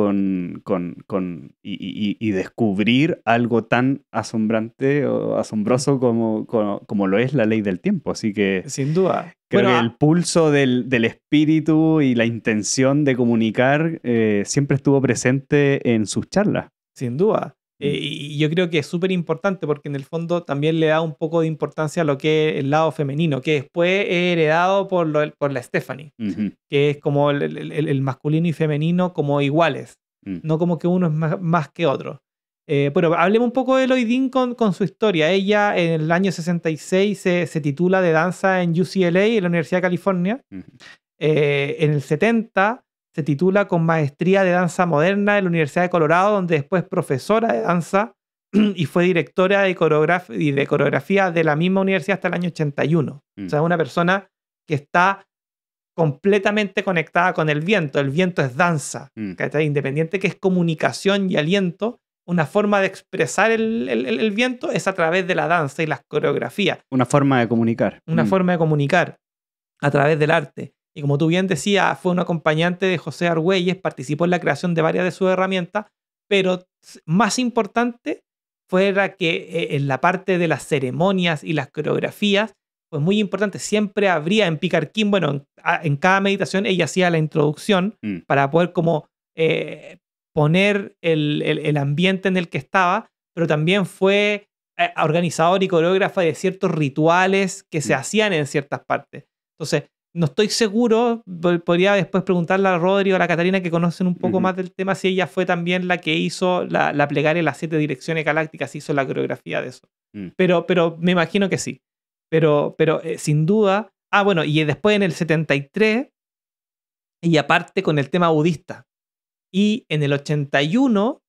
y descubrir algo tan asombrante o asombroso como lo es la ley del tiempo. Así que, sin duda, creo que el pulso del espíritu y la intención de comunicar siempre estuvo presente en sus charlas. Sin duda. Y yo creo que es súper importante, porque en el fondo también le da un poco de importancia a lo que es el lado femenino, que después es heredado por la Stephanie, que es como el masculino y femenino como iguales, no como que uno es más que otro. Pero hablemos un poco de Loidín con su historia. Ella en el año 66 se titula de danza en UCLA, en la Universidad de California. En el 70 se titula con maestría de danza moderna en la Universidad de Colorado, donde después es profesora de danza y fue directora de coreografía de la misma universidad hasta el año 81. O sea, una persona que está completamente conectada con el viento. El viento es danza, independiente que es comunicación y aliento. Una forma de expresar el viento es a través de la danza y las coreografías. Una forma de comunicar. Una forma de comunicar a través del arte. Y como tú bien decías, fue un acompañante de José Argüelles, participó en la creación de varias de sus herramientas, pero más importante fue que en la parte de las ceremonias y las coreografías, pues muy importante, siempre habría en Picarquín, bueno, en cada meditación ella hacía la introducción para poder como poner el ambiente en el que estaba, pero también fue organizador y coreógrafa de ciertos rituales que se hacían en ciertas partes. Entonces, no estoy seguro, podría después preguntarle a Rodri o a la Catarina, que conocen un poco más del tema, si ella fue también la que hizo la plegaria de las 7 direcciones galácticas, hizo la coreografía de eso. Pero me imagino que sí. pero sin duda... Ah, bueno, y después en el 73, y aparte con el tema budista. Y en el 81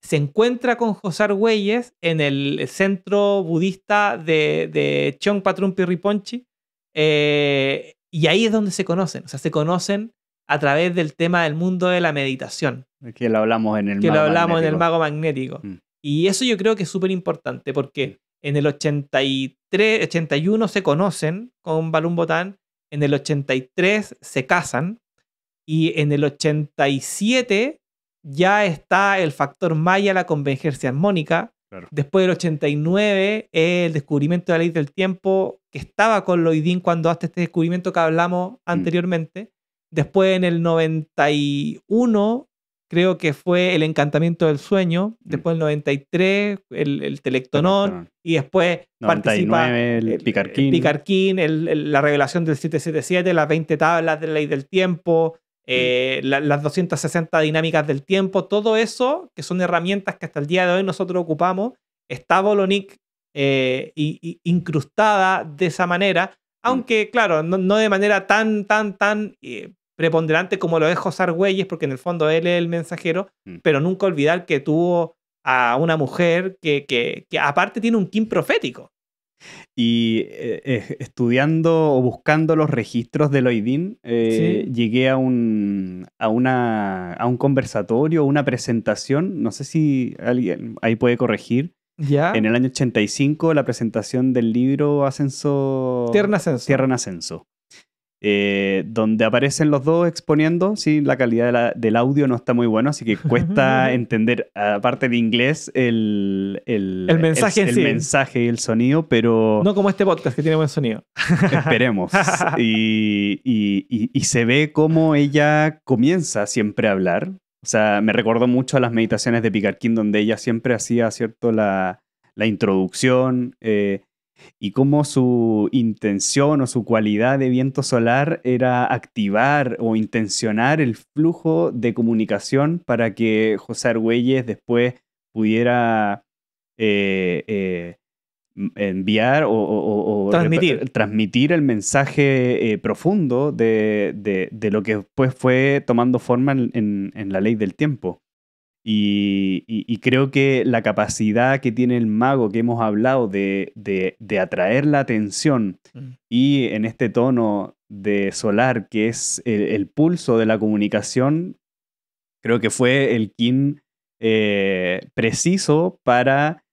se encuentra con José Argüelles en el centro budista de Chongpa Trungpa Rinpoche, y ahí es donde se conocen. O sea, se conocen a través del tema del mundo de la meditación. Que lo hablamos en el Que lo Mago hablamos en el Magnético. Mago Magnético. Y eso yo creo que es súper importante porque en el 83, 81 se conocen con Balún Botán, en el 83 se casan y en el 87 ya está el factor Maya, la convergencia armónica. Claro. Después del 89 el descubrimiento de la ley del tiempo, que estaba con Loidín cuando hace este descubrimiento que hablamos anteriormente. Después en el 91 creo que fue el encantamiento del sueño. Después el 93 el telectonón. Y después 99 participa el Picarquín. El Picarquín, la revelación del 777, las 20 tablas de la ley del tiempo, las 260 dinámicas del tiempo. Todo eso, que son herramientas que hasta el día de hoy nosotros ocupamos, está Bolonic incrustada de esa manera. Aunque, claro, no de manera tan preponderante como lo es José Argüelles, porque en el fondo él es el mensajero, pero nunca olvidar que tuvo a una mujer que aparte tiene un kin profético. Y estudiando o buscando los registros de Loidín, Sí. llegué a un conversatorio, una presentación, no sé si alguien ahí puede corregir. ¿Ya? En el año 85, la presentación del libro Tierra en Ascenso. Tierra en Ascenso. Donde aparecen los dos exponiendo. Sí, la calidad del audio no está muy bueno, así que cuesta entender, aparte de inglés, el mensaje en sí. El mensaje y el sonido, pero... No como este podcast que tiene buen sonido. Esperemos. Y se ve cómo ella comienza siempre a hablar. O sea, me recordó mucho a las meditaciones de Picarquín, donde ella siempre hacía, ¿cierto?, la introducción, y cómo su intención o su cualidad de viento solar era activar o intencionar el flujo de comunicación para que José Argüelles después pudiera enviar o transmitir el mensaje profundo de lo que después fue tomando forma en la ley del tiempo. Y creo que la capacidad que tiene el mago que hemos hablado de atraer la atención y en este tono de solar que es el pulso de la comunicación, creo que fue el kin preciso para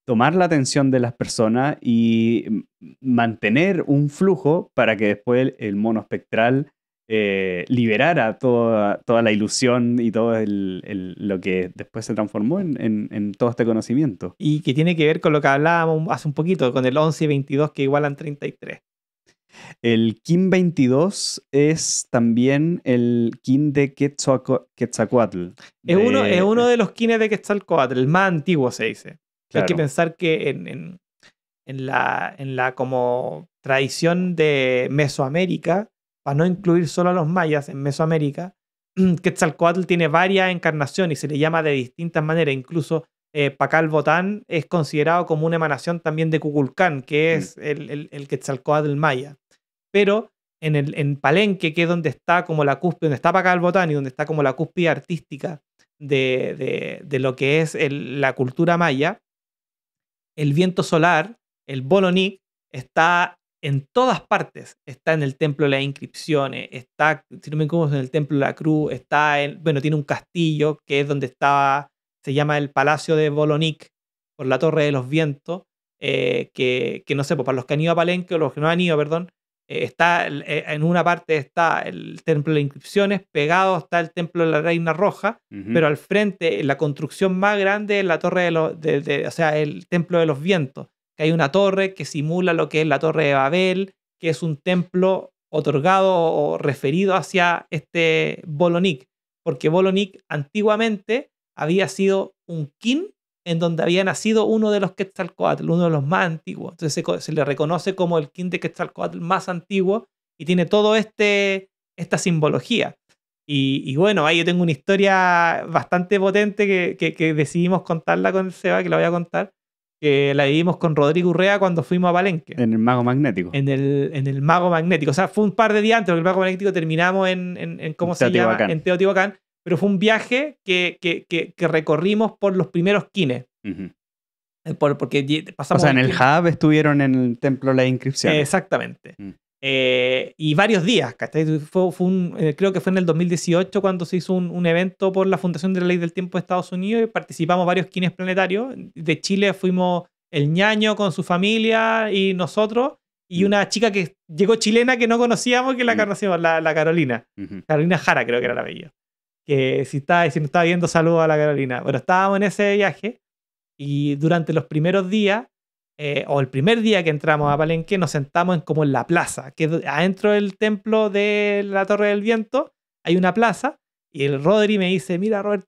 tomar la atención de las personas y mantener un flujo para que después el mono espectral liberara toda la ilusión y todo lo que después se transformó en todo este conocimiento. Y que tiene que ver con lo que hablábamos hace un poquito, con el 11 y 22 que igualan 33. El kin 22 es también el kin de Quetzalcóatl. Es uno de los kines de Quetzalcóatl, el más antiguo se dice. Claro. Hay que pensar que en la como tradición de Mesoamérica, para no incluir solo a los mayas en Mesoamérica, Quetzalcóatl tiene varias encarnaciones y se le llama de distintas maneras. Incluso Pacal Botán es considerado como una emanación también de Kukulcán, que es el Quetzalcóatl maya. Pero en Palenque, que es donde está como la cúspide, donde está Pacal Botán y donde está como la cúspide artística de lo que es la cultura maya, el viento solar, el Bolonic, está en todas partes. Está en el templo de las inscripciones, está, si no me equivoco, en el templo de la cruz, tiene un castillo que es donde estaba, se llama el Palacio de Bolonic, por la Torre de los Vientos, que no sé, pues para los que han ido a Palenque o los que no han ido, perdón, está en una parte está el templo de las inscripciones, pegado está el templo de la Reina Roja, pero al frente, la construcción más grande es la torre o sea, el templo de los vientos, que hay una torre que simula lo que es la torre de Babel, que es un templo otorgado o referido hacia este Bolonic, porque Bolonic antiguamente había sido un kin en donde había nacido uno de los Quetzalcóatl, uno de los más antiguos. Entonces se le reconoce como el kin de Quetzalcóatl más antiguo y tiene todo esta simbología. Y bueno, ahí yo tengo una historia bastante potente que decidimos contarla con el Seba, que la voy a contar, que la vivimos con Rodrigo Urrea cuando fuimos a Palenque. En el Mago Magnético. En el Mago Magnético. O sea, fue un par de días antes, porque el Mago Magnético terminamos en ¿cómo se llama? En Teotihuacán. Pero fue un viaje que recorrimos por los primeros quines. Porque pasamos. O sea, en el hub estuvieron en el Templo de la Inscripción. Exactamente. Y varios días, ¿cachai? Creo que fue en el 2018 cuando se hizo un evento por la Fundación de la Ley del Tiempo de Estados Unidos y participamos varios kines planetarios. De Chile fuimos el ñaño con su familia y nosotros, y una chica que llegó chilena que no conocíamos, que la conocimos, la Carolina. Carolina Jara, creo que era la apellido. Que si no estaba viendo, saludos a la Carolina. Bueno, estábamos en ese viaje y durante los primeros días, o el primer día que entramos a Palenque, nos sentamos como en la plaza, que adentro del templo de la Torre del Viento hay una plaza, y el Rodri me dice, mira Robert,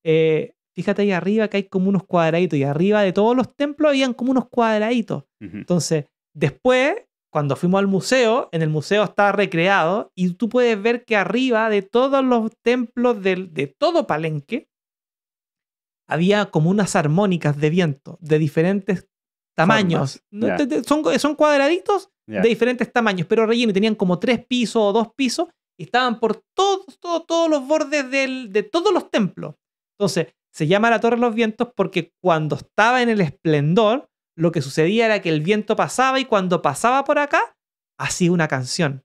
fíjate ahí arriba que hay como unos cuadraditos, y arriba de todos los templos habían como unos cuadraditos. Entonces, después, cuando fuimos al museo, en el museo está recreado, y tú puedes ver que arriba de todos los templos de todo Palenque había como unas armónicas de viento de diferentes tamaños. Son cuadraditos de diferentes tamaños, pero rellenos. Tenían como 3 pisos o 2 pisos y estaban por todos los bordes de todos los templos. Entonces, se llama la Torre de los Vientos porque cuando estaba en el esplendor, lo que sucedía era que el viento pasaba y cuando pasaba por acá, hacía una canción.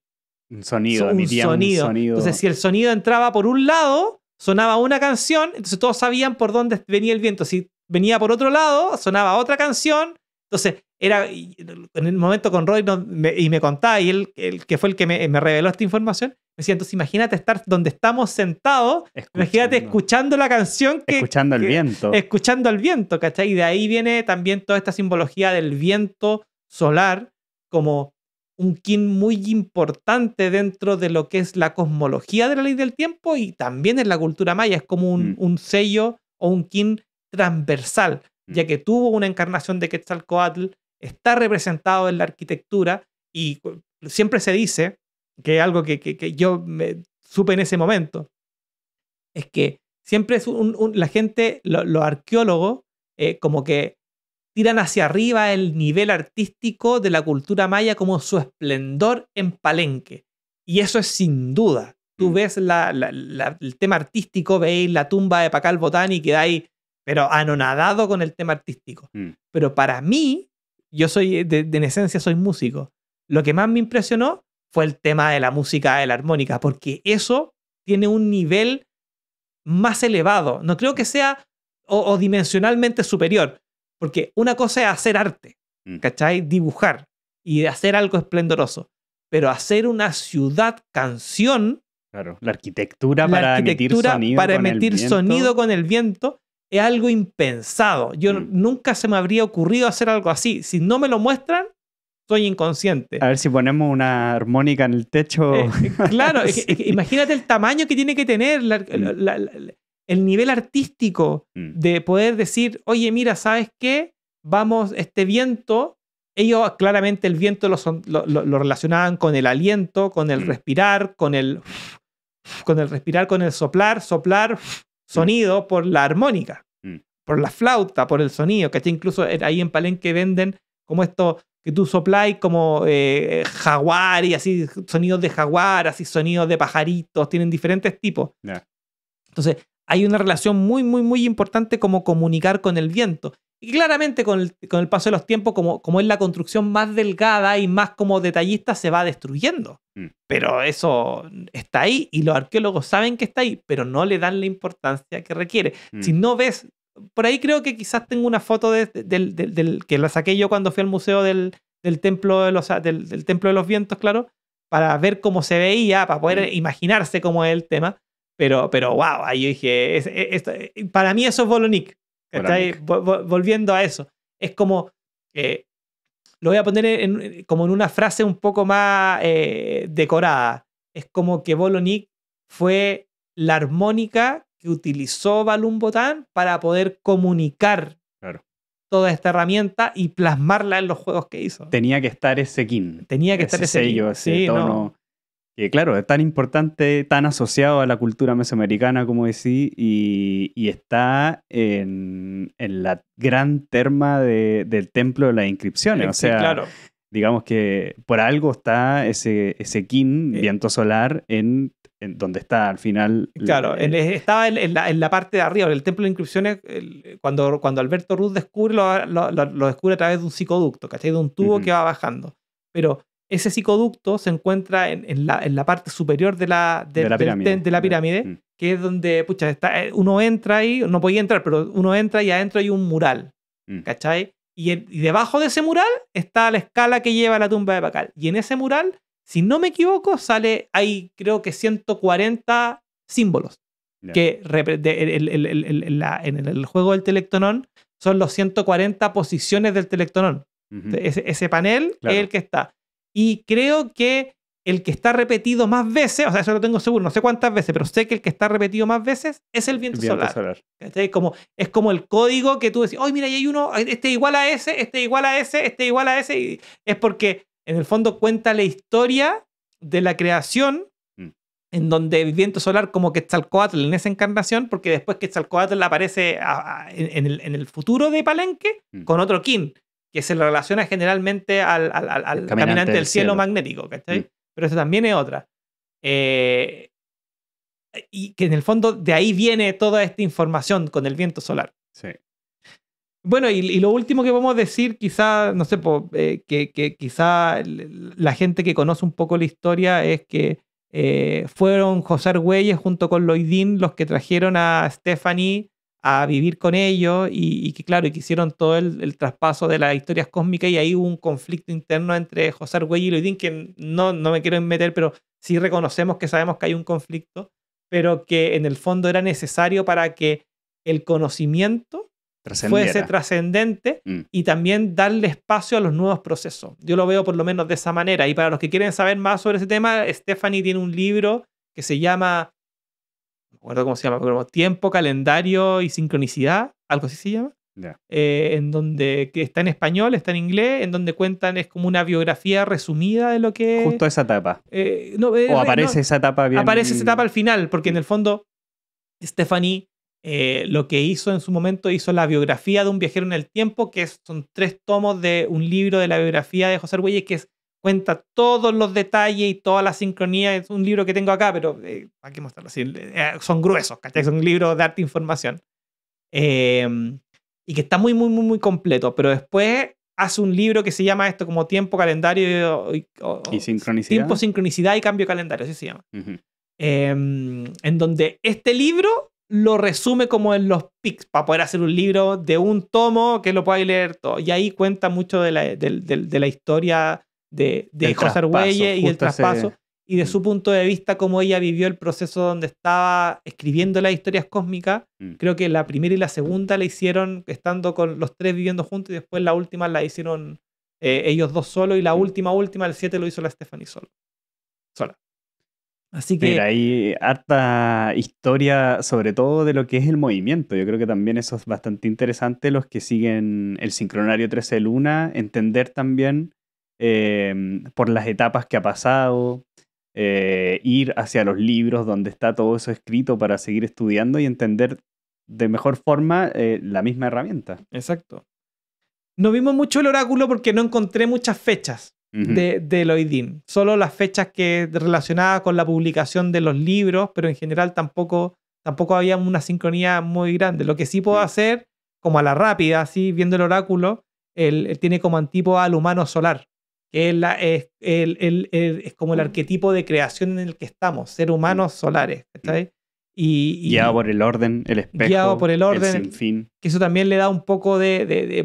Un sonido. Entonces, si el sonido entraba por un lado, sonaba una canción, entonces todos sabían por dónde venía el viento. Si venía por otro lado, sonaba otra canción. Entonces, en el momento con Roy me contaba, y él que fue el que me reveló esta información, me decía, entonces imagínate estar donde estamos sentados, imagínate escuchando la canción. Escuchando el viento. Escuchando el viento, ¿cachai? Y de ahí viene también toda esta simbología del viento solar como un kin muy importante dentro de lo que es la cosmología de la ley del tiempo y también en la cultura maya. Es como un sello o un kin transversal, ya que tuvo una encarnación de Quetzalcóatl, está representado en la arquitectura, y siempre se dice, que es algo que yo supe en ese momento, es que siempre es la gente, los arqueólogos, como que tiran hacia arriba el nivel artístico de la cultura maya como su esplendor en Palenque. Y eso es sin duda. Tú ves el tema artístico, veis la tumba de Pacal Botán y quedáis pero anonadado con el tema artístico. Pero para mí, yo soy, en esencia, soy músico. Lo que más me impresionó fue el tema de la música de la armónica, porque eso tiene un nivel más elevado. No creo que sea o dimensionalmente superior, porque una cosa es hacer arte, ¿cachai? Dibujar y hacer algo esplendoroso, pero hacer una ciudad canción. Claro, la arquitectura para emitir sonido con el viento es algo impensado. Yo nunca se me habría ocurrido hacer algo así. Si no me lo muestran, soy inconsciente. A ver si ponemos una armónica en el techo. Claro, imagínate el tamaño que tiene que tener, el nivel artístico de poder decir, oye, mira, ¿sabes qué? Vamos, este viento, ellos claramente el viento lo relacionaban con el aliento, con el respirar, con el respirar, con el soplar, sonido por la armónica, por la flauta, por el sonido, ¿cachai? Incluso ahí en Palenque venden como esto que tú sopláis como jaguar y así, sonidos de jaguar, así sonidos de pajaritos, tienen diferentes tipos. Entonces, hay una relación muy, muy, muy importante como comunicar con el viento. Y claramente con el paso de los tiempos, como es la construcción más delgada y más como detallista, se va destruyendo. Pero eso está ahí y los arqueólogos saben que está ahí, pero no le dan la importancia que requiere. Si no ves, por ahí creo que quizás tengo una foto que la saqué yo cuando fui al museo del templo de los vientos, claro, para ver cómo se veía, para poder imaginarse cómo es el tema. Pero wow, ahí yo dije, para mí eso es Volonic. Volviendo a eso, es como, lo voy a poner como en una frase un poco más decorada. Es como que Volonic fue la armónica que utilizó Balún Botán para poder comunicar toda esta herramienta y plasmarla en los juegos que hizo. Tenía que estar ese kin. Tenía que estar ese sello, kin. ese tono. que claro, es tan importante, tan asociado a la cultura mesoamericana, como decís, y está en la gran terma del templo de las inscripciones. O Sí, sea, claro. digamos que por algo está ese kin, viento solar, en donde está al final. Claro, estaba en la parte de arriba, en el templo de inscripciones, cuando Alberto Ruth descubre, lo descubre a través de un psicoducto, ¿cachai? De un tubo que va bajando. Pero ese psicoducto se encuentra en la parte superior de la pirámide, que es donde, pucha, uno entra ahí, no podía entrar, pero uno entra y adentro hay un mural, ¿cachai? Y debajo de ese mural está la escala que lleva a la tumba de Pacal. Y en ese mural, si no me equivoco, hay creo que 140 símbolos. Yeah. Que en el juego del Telectonón son los 140 posiciones del Telectonón. Ese panel, claro, es el que está. Y creo que el que está repetido más veces, o sea, eso lo tengo seguro, no sé cuántas veces, pero sé que el que está repetido más veces es el viento solar. Es como el código que tú decís, ¡ay, mira, ahí hay uno! Este igual a ese, este igual a ese, este igual a ese. Y es porque en el fondo cuenta la historia de la creación, en donde el viento solar como Quetzalcóatl en esa encarnación, porque después Quetzalcóatl aparece en el futuro de Palenque con otro kin, que se relaciona generalmente al caminante del cielo magnético, ¿cachai? Pero eso también es otra. Y que en el fondo de ahí viene toda esta información con el viento solar. Sí. Bueno, y lo último que podemos decir, quizá, no sé, que quizá la gente que conoce un poco la historia es que fueron José Argüelles junto con Loidín los que trajeron a Stephanie a vivir con ellos y que claro, y que hicieron todo el traspaso de las historias cósmicas, y ahí hubo un conflicto interno entre José Argüelles y Loidín que no me quiero meter, pero sí reconocemos que sabemos que hay un conflicto, pero que en el fondo era necesario para que el conocimiento fuese trascendente y también darle espacio a los nuevos procesos. Yo lo veo por lo menos de esa manera. Y para los que quieren saber más sobre ese tema, Stephanie tiene un libro que se llama, no me acuerdo cómo se llama, pero Tiempo, Calendario y Sincronicidad, algo así se llama. Yeah. En donde, que está en español, está en inglés, en donde cuentan, es como una biografía resumida de lo que... Justo esa etapa. O aparece esa etapa bien... Aparece esa etapa al final, porque en el fondo Stephanie... lo que hizo en su momento, hizo la biografía de un viajero en el tiempo, que son 3 tomos de un libro de la biografía de José Argüelles, que cuenta todos los detalles y toda la sincronía. Es un libro que tengo acá, pero hay que mostrarlo así. Son gruesos, ¿cachai? Son libros de arte e información. Y que está muy, muy, muy, muy completo. Pero después hace un libro que se llama esto como Tiempo, Calendario y Sincronicidad. Tiempo, Sincronicidad y Cambio de Calendario, así se llama. En donde este libro lo resume como en los pics para poder hacer un libro de un tomo que lo podáis leer todo. Y ahí cuenta mucho de la historia de José Argüelles y el traspaso y de su punto de vista, cómo ella vivió el proceso donde estaba escribiendo las historias cósmicas. Creo que la primera y la segunda la hicieron estando con los 3 viviendo juntos, y después la última la hicieron ellos 2 solos, y la última, el 7 lo hizo la Stephanie sola. Así que... Mira, hay harta historia, sobre todo de lo que es el movimiento. Yo creo que también eso es bastante interesante. Los que siguen el sincronario 13 de Luna, entender también por las etapas que ha pasado, ir hacia los libros donde está todo eso escrito para seguir estudiando y entender de mejor forma la misma herramienta. Exacto. No vimos mucho el oráculo porque no encontré muchas fechas de Loidín. Solo las fechas que relacionadas con la publicación de los libros, pero en general tampoco había una sincronía muy grande. Lo que sí puedo hacer, como a la rápida, así viendo el oráculo, él tiene como antípoda al humano solar, que es como el arquetipo de creación en el que estamos, ser humanos solares, ¿sabes? Guiado por el orden, el espejo, guiado por el orden, el sinfín. Que eso también le da un poco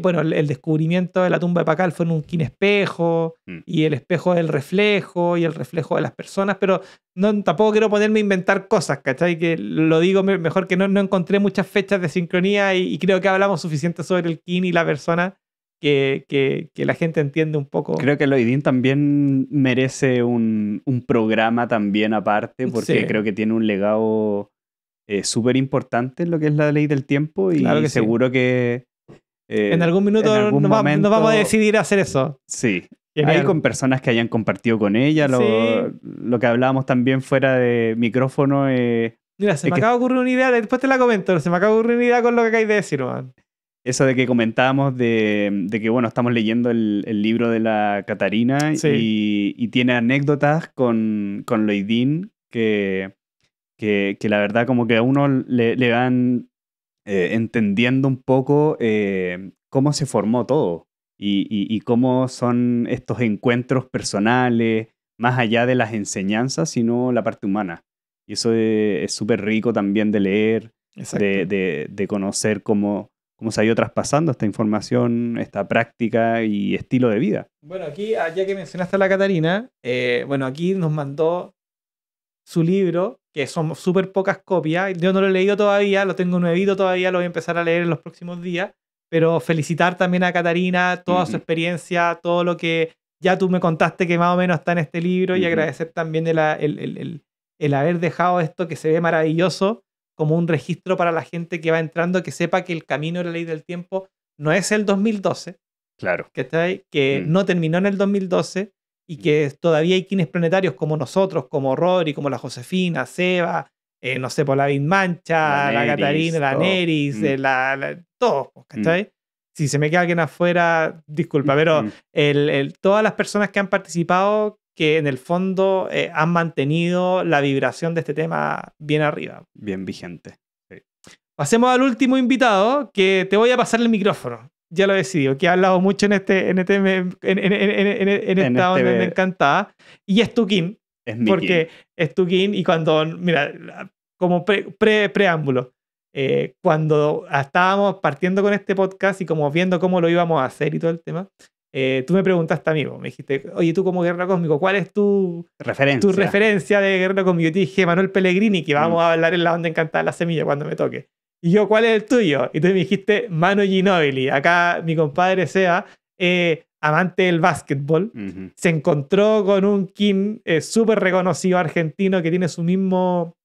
bueno, el descubrimiento de la tumba de Pacal fue en un kin espejo, y el espejo es el reflejo, y el reflejo de las personas, pero tampoco quiero ponerme a inventar cosas, ¿cachai? Que lo digo mejor, que no encontré muchas fechas de sincronía, y creo que hablamos suficiente sobre el kin y la persona que la gente entiende un poco. Creo que Loidín también merece un programa también aparte, porque creo que tiene un legado súper importante en lo que es la ley del tiempo, y claro que seguro que en algún minuto nos vamos a decidir a hacer eso. Sí, Genial. Ahí con personas que hayan compartido con ella, lo que hablábamos también fuera de micrófono. Mira, se me acaba de ocurrir una idea, después te la comento, se me acaba de ocurrir una idea con lo que acabáis de decir, man. Eso de que comentábamos de que, bueno, estamos leyendo el libro de la Catarina y tiene anécdotas con Loidín que la verdad como que a uno le van entendiendo un poco cómo se formó todo y cómo son estos encuentros personales, más allá de las enseñanzas, sino la parte humana. Y eso es súper rico también de leer, de conocer cómo se ha ido traspasando esta información, esta práctica y estilo de vida. Bueno, aquí, ya que mencionaste a la Catarina, bueno, aquí nos mandó su libro, que son súper pocas copias. Yo no lo he leído todavía, lo tengo nuevito todavía, lo voy a empezar a leer en los próximos días. Pero felicitar también a Catarina, toda su experiencia, todo lo que ya tú me contaste que más o menos está en este libro, y agradecer también el haber dejado esto que se ve maravilloso como un registro para la gente que va entrando, que sepa que el camino de la ley del tiempo no es el 2012. Claro. Que no terminó en el 2012 y que todavía hay quienes planetarios como nosotros, como Rory, como la Josefina, Seba, no sé, por la Big Mancha, la Catarina, la Neris, todos, ¿cachai? Si se me queda alguien afuera, disculpa, pero todas las personas que han participado, que en el fondo han mantenido la vibración de este tema bien arriba. Bien vigente. Sí. Pasemos al último invitado, que te voy a pasar el micrófono. Ya lo he decidido, que he hablado mucho en esta onda me encantaba. Y es Tuquín. Porque es Tuquín, y cuando, mira, como preámbulo, cuando estábamos partiendo con este podcast y como viendo cómo lo íbamos a hacer y todo el tema, tú me preguntaste a mí, me dijiste, oye, tú como Guerrero Cósmico, ¿cuál es tu referencia de Guerrero Cósmico? Yo te dije Manuel Pellegrini, que vamos a hablar en la onda encantada de la semilla cuando me toque. Y yo, ¿cuál es el tuyo? Y tú me dijiste Manu Ginóbili. Acá mi compadre Sea, amante del básquetbol, se encontró con un King súper reconocido argentino que tiene su mismo,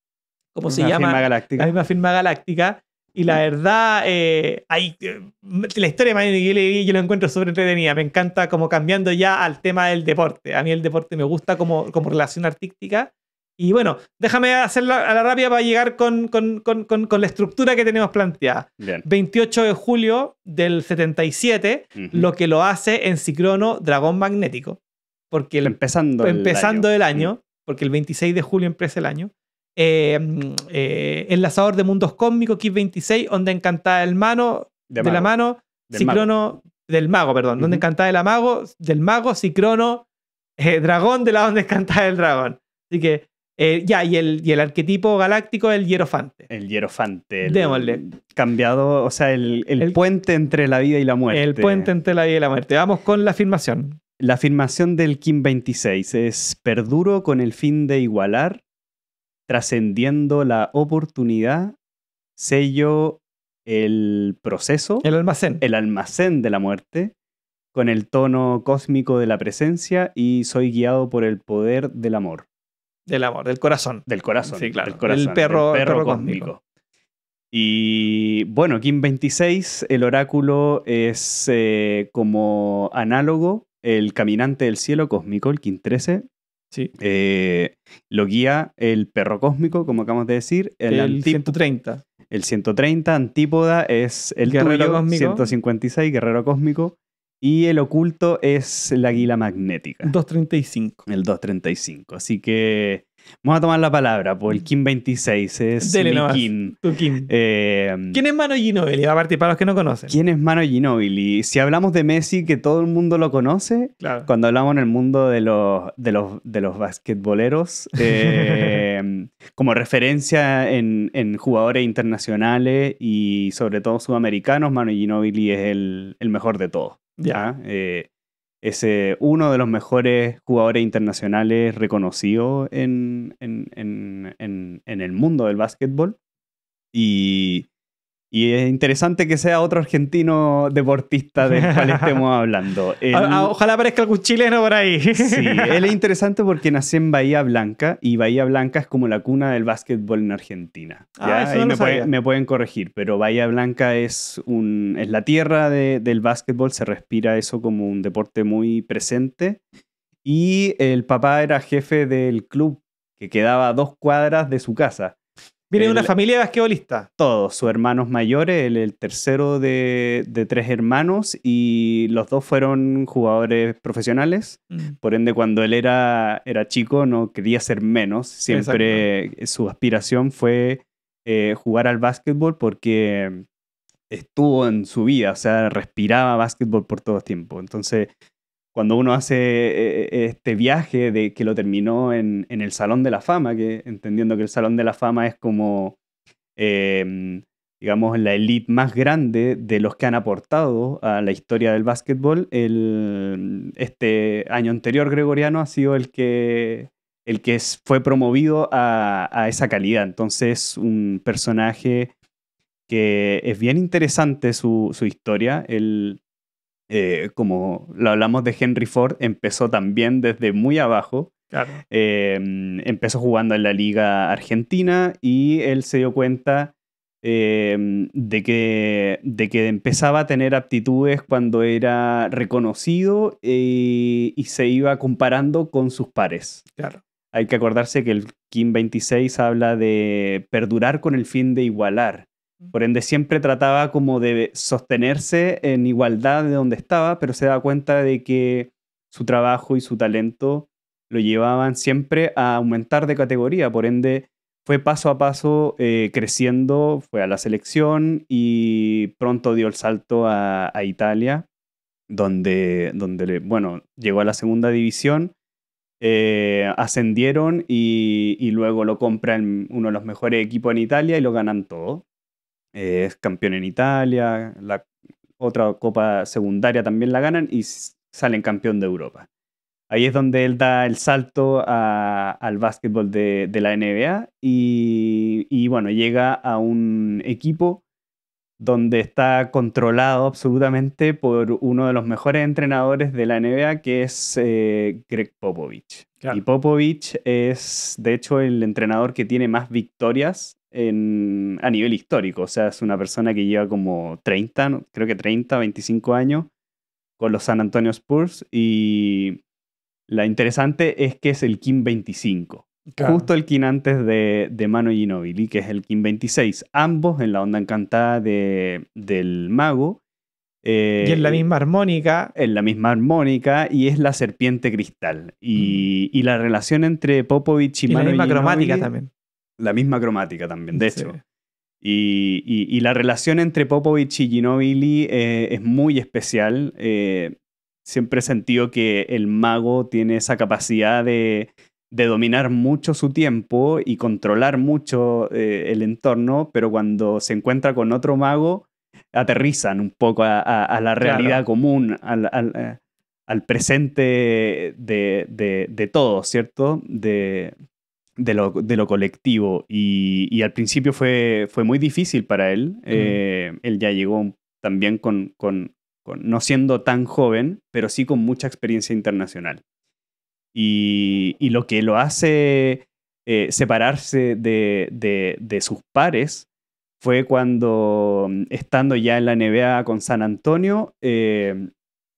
¿cómo se llama? La misma firma galáctica. Y la verdad, la historia de Manu Ginóbili yo la encuentro súper entretenida. Me encanta como cambiando ya al tema del deporte. A mí el deporte me gusta como relación artística. Y bueno, déjame hacerlo a la rápida para llegar con la estructura que tenemos planteada. Bien. 28 de julio del 77, lo que lo hace en Cicrono Dragón Magnético. Porque empezando el año, porque el 26 de julio empieza el año. Enlazador de mundos cósmicos, Kit 26, Onda Encantada del Cicrono del Mago, perdón. Onda Encantada del Mago, Cicrono, Dragón de la Onda Encantada del Dragón. Así que y el arquetipo galáctico, el Hierofante. El Hierofante. Démosle. Cambiado, o sea, el puente entre la vida y la muerte. El puente entre la vida y la muerte. Vamos con la afirmación. La afirmación del Kim 26 es: perduro con el fin de igualar, trascendiendo la oportunidad, sello el proceso. El almacén. El almacén de la muerte, con el tono cósmico de la presencia, y soy guiado por el poder del amor. Del amor, del corazón. Del corazón. Sí, claro. Del corazón, el perro cósmico. Y bueno, Kim 26, el oráculo es como análogo, el caminante del cielo cósmico, el Kim 13. Sí. Lo guía el perro cósmico, como acabamos de decir. El 130. El 130, antípoda, es el guerrero tuyo, cósmico. 156, guerrero cósmico. Y el oculto es la águila magnética. 235. El 235. Así que vamos a tomar la palabra, por el Kim 26 es Dele mi Kim. Tu Kim. ¿Quién es Manu Ginóbili? Aparte, para los que no conocen. ¿Quién es Manu Ginóbili? Si hablamos de Messi, que todo el mundo lo conoce, claro. Cuando hablamos en el mundo de los basquetboleros, como referencia en jugadores internacionales y sobre todo sudamericanos, Manu Ginóbili es el mejor de todos. Ya. Es uno de los mejores jugadores internacionales reconocidos en el mundo del básquetbol. Y Y es interesante que sea otro argentino deportista del cual estemos hablando. Ojalá aparezca algún chileno por ahí. Sí, él es interesante porque nació en Bahía Blanca y Bahía Blanca es como la cuna del básquetbol en Argentina. ¿Ya? Eso Ahí no lo sabía. me pueden corregir, pero Bahía Blanca es la tierra del básquetbol, se respira eso como un deporte muy presente. Y el papá era jefe del club que quedaba a 2 cuadras de su casa. Viene de una familia de basquetbolistas. Todos, sus hermanos mayores, él el tercero de 3 hermanos y los 2 fueron jugadores profesionales. Por ende, cuando él era chico no quería ser menos. Siempre su aspiración fue jugar al básquetbol porque estuvo en su vida, o sea, respiraba básquetbol por todo el tiempo. Entonces, cuando uno hace este viaje de que lo terminó en el Salón de la Fama, que entendiendo que el Salón de la Fama es como, digamos, la elite más grande de los que han aportado a la historia del básquetbol, este año anterior gregoriano ha sido el que fue promovido a esa calidad. Entonces, un personaje que es bien interesante su historia. Como lo hablamos de Henry Ford, empezó también desde muy abajo. Claro. Empezó jugando en la Liga Argentina y él se dio cuenta de que empezaba a tener aptitudes cuando era reconocido y se iba comparando con sus pares. Claro. Hay que acordarse que el Kim 26 habla de perdurar con el fin de igualar. Por ende, siempre trataba como de sostenerse en igualdad de donde estaba, pero se daba cuenta de que su trabajo y su talento lo llevaban siempre a aumentar de categoría. Por ende, fue paso a paso creciendo, fue a la selección y pronto dio el salto a Italia, donde llegó a la segunda división. Ascendieron y luego lo compran uno de los mejores equipos en Italia y lo ganan todo. Es campeón en Italia, la otra copa secundaria también la ganan y salen campeón de Europa. Ahí es donde él da el salto al básquetbol de la NBA y bueno, llega a un equipo donde está controlado absolutamente por uno de los mejores entrenadores de la NBA, que es Greg Popovich. Claro. Y Popovich es, de hecho, el entrenador que tiene más victorias a nivel histórico. O sea, es una persona que lleva como 30, creo que 30, 25 años con los San Antonio Spurs. Y lo interesante es que es el Kim 25. Claro. Justo el Kim antes de Manu Ginóbili, que es el Kim 26. Ambos en la onda encantada del mago. Y en la misma armónica. En la misma armónica, y es la serpiente cristal. Y la relación entre Popovich y Manu Ginóbili. La misma cromática también. La misma cromática también, de hecho. Y la relación entre Popovich y Ginóbili es muy especial. Siempre he sentido que el mago tiene esa capacidad de dominar mucho su tiempo y controlar mucho el entorno, pero cuando se encuentra con otro mago, aterrizan un poco a la realidad común, al presente de todo, ¿cierto? De lo colectivo. Y al principio fue muy difícil para él. Él ya llegó también con no siendo tan joven, pero sí con mucha experiencia internacional. Y lo que lo hace separarse de sus pares fue cuando, estando ya en la NBA con San Antonio,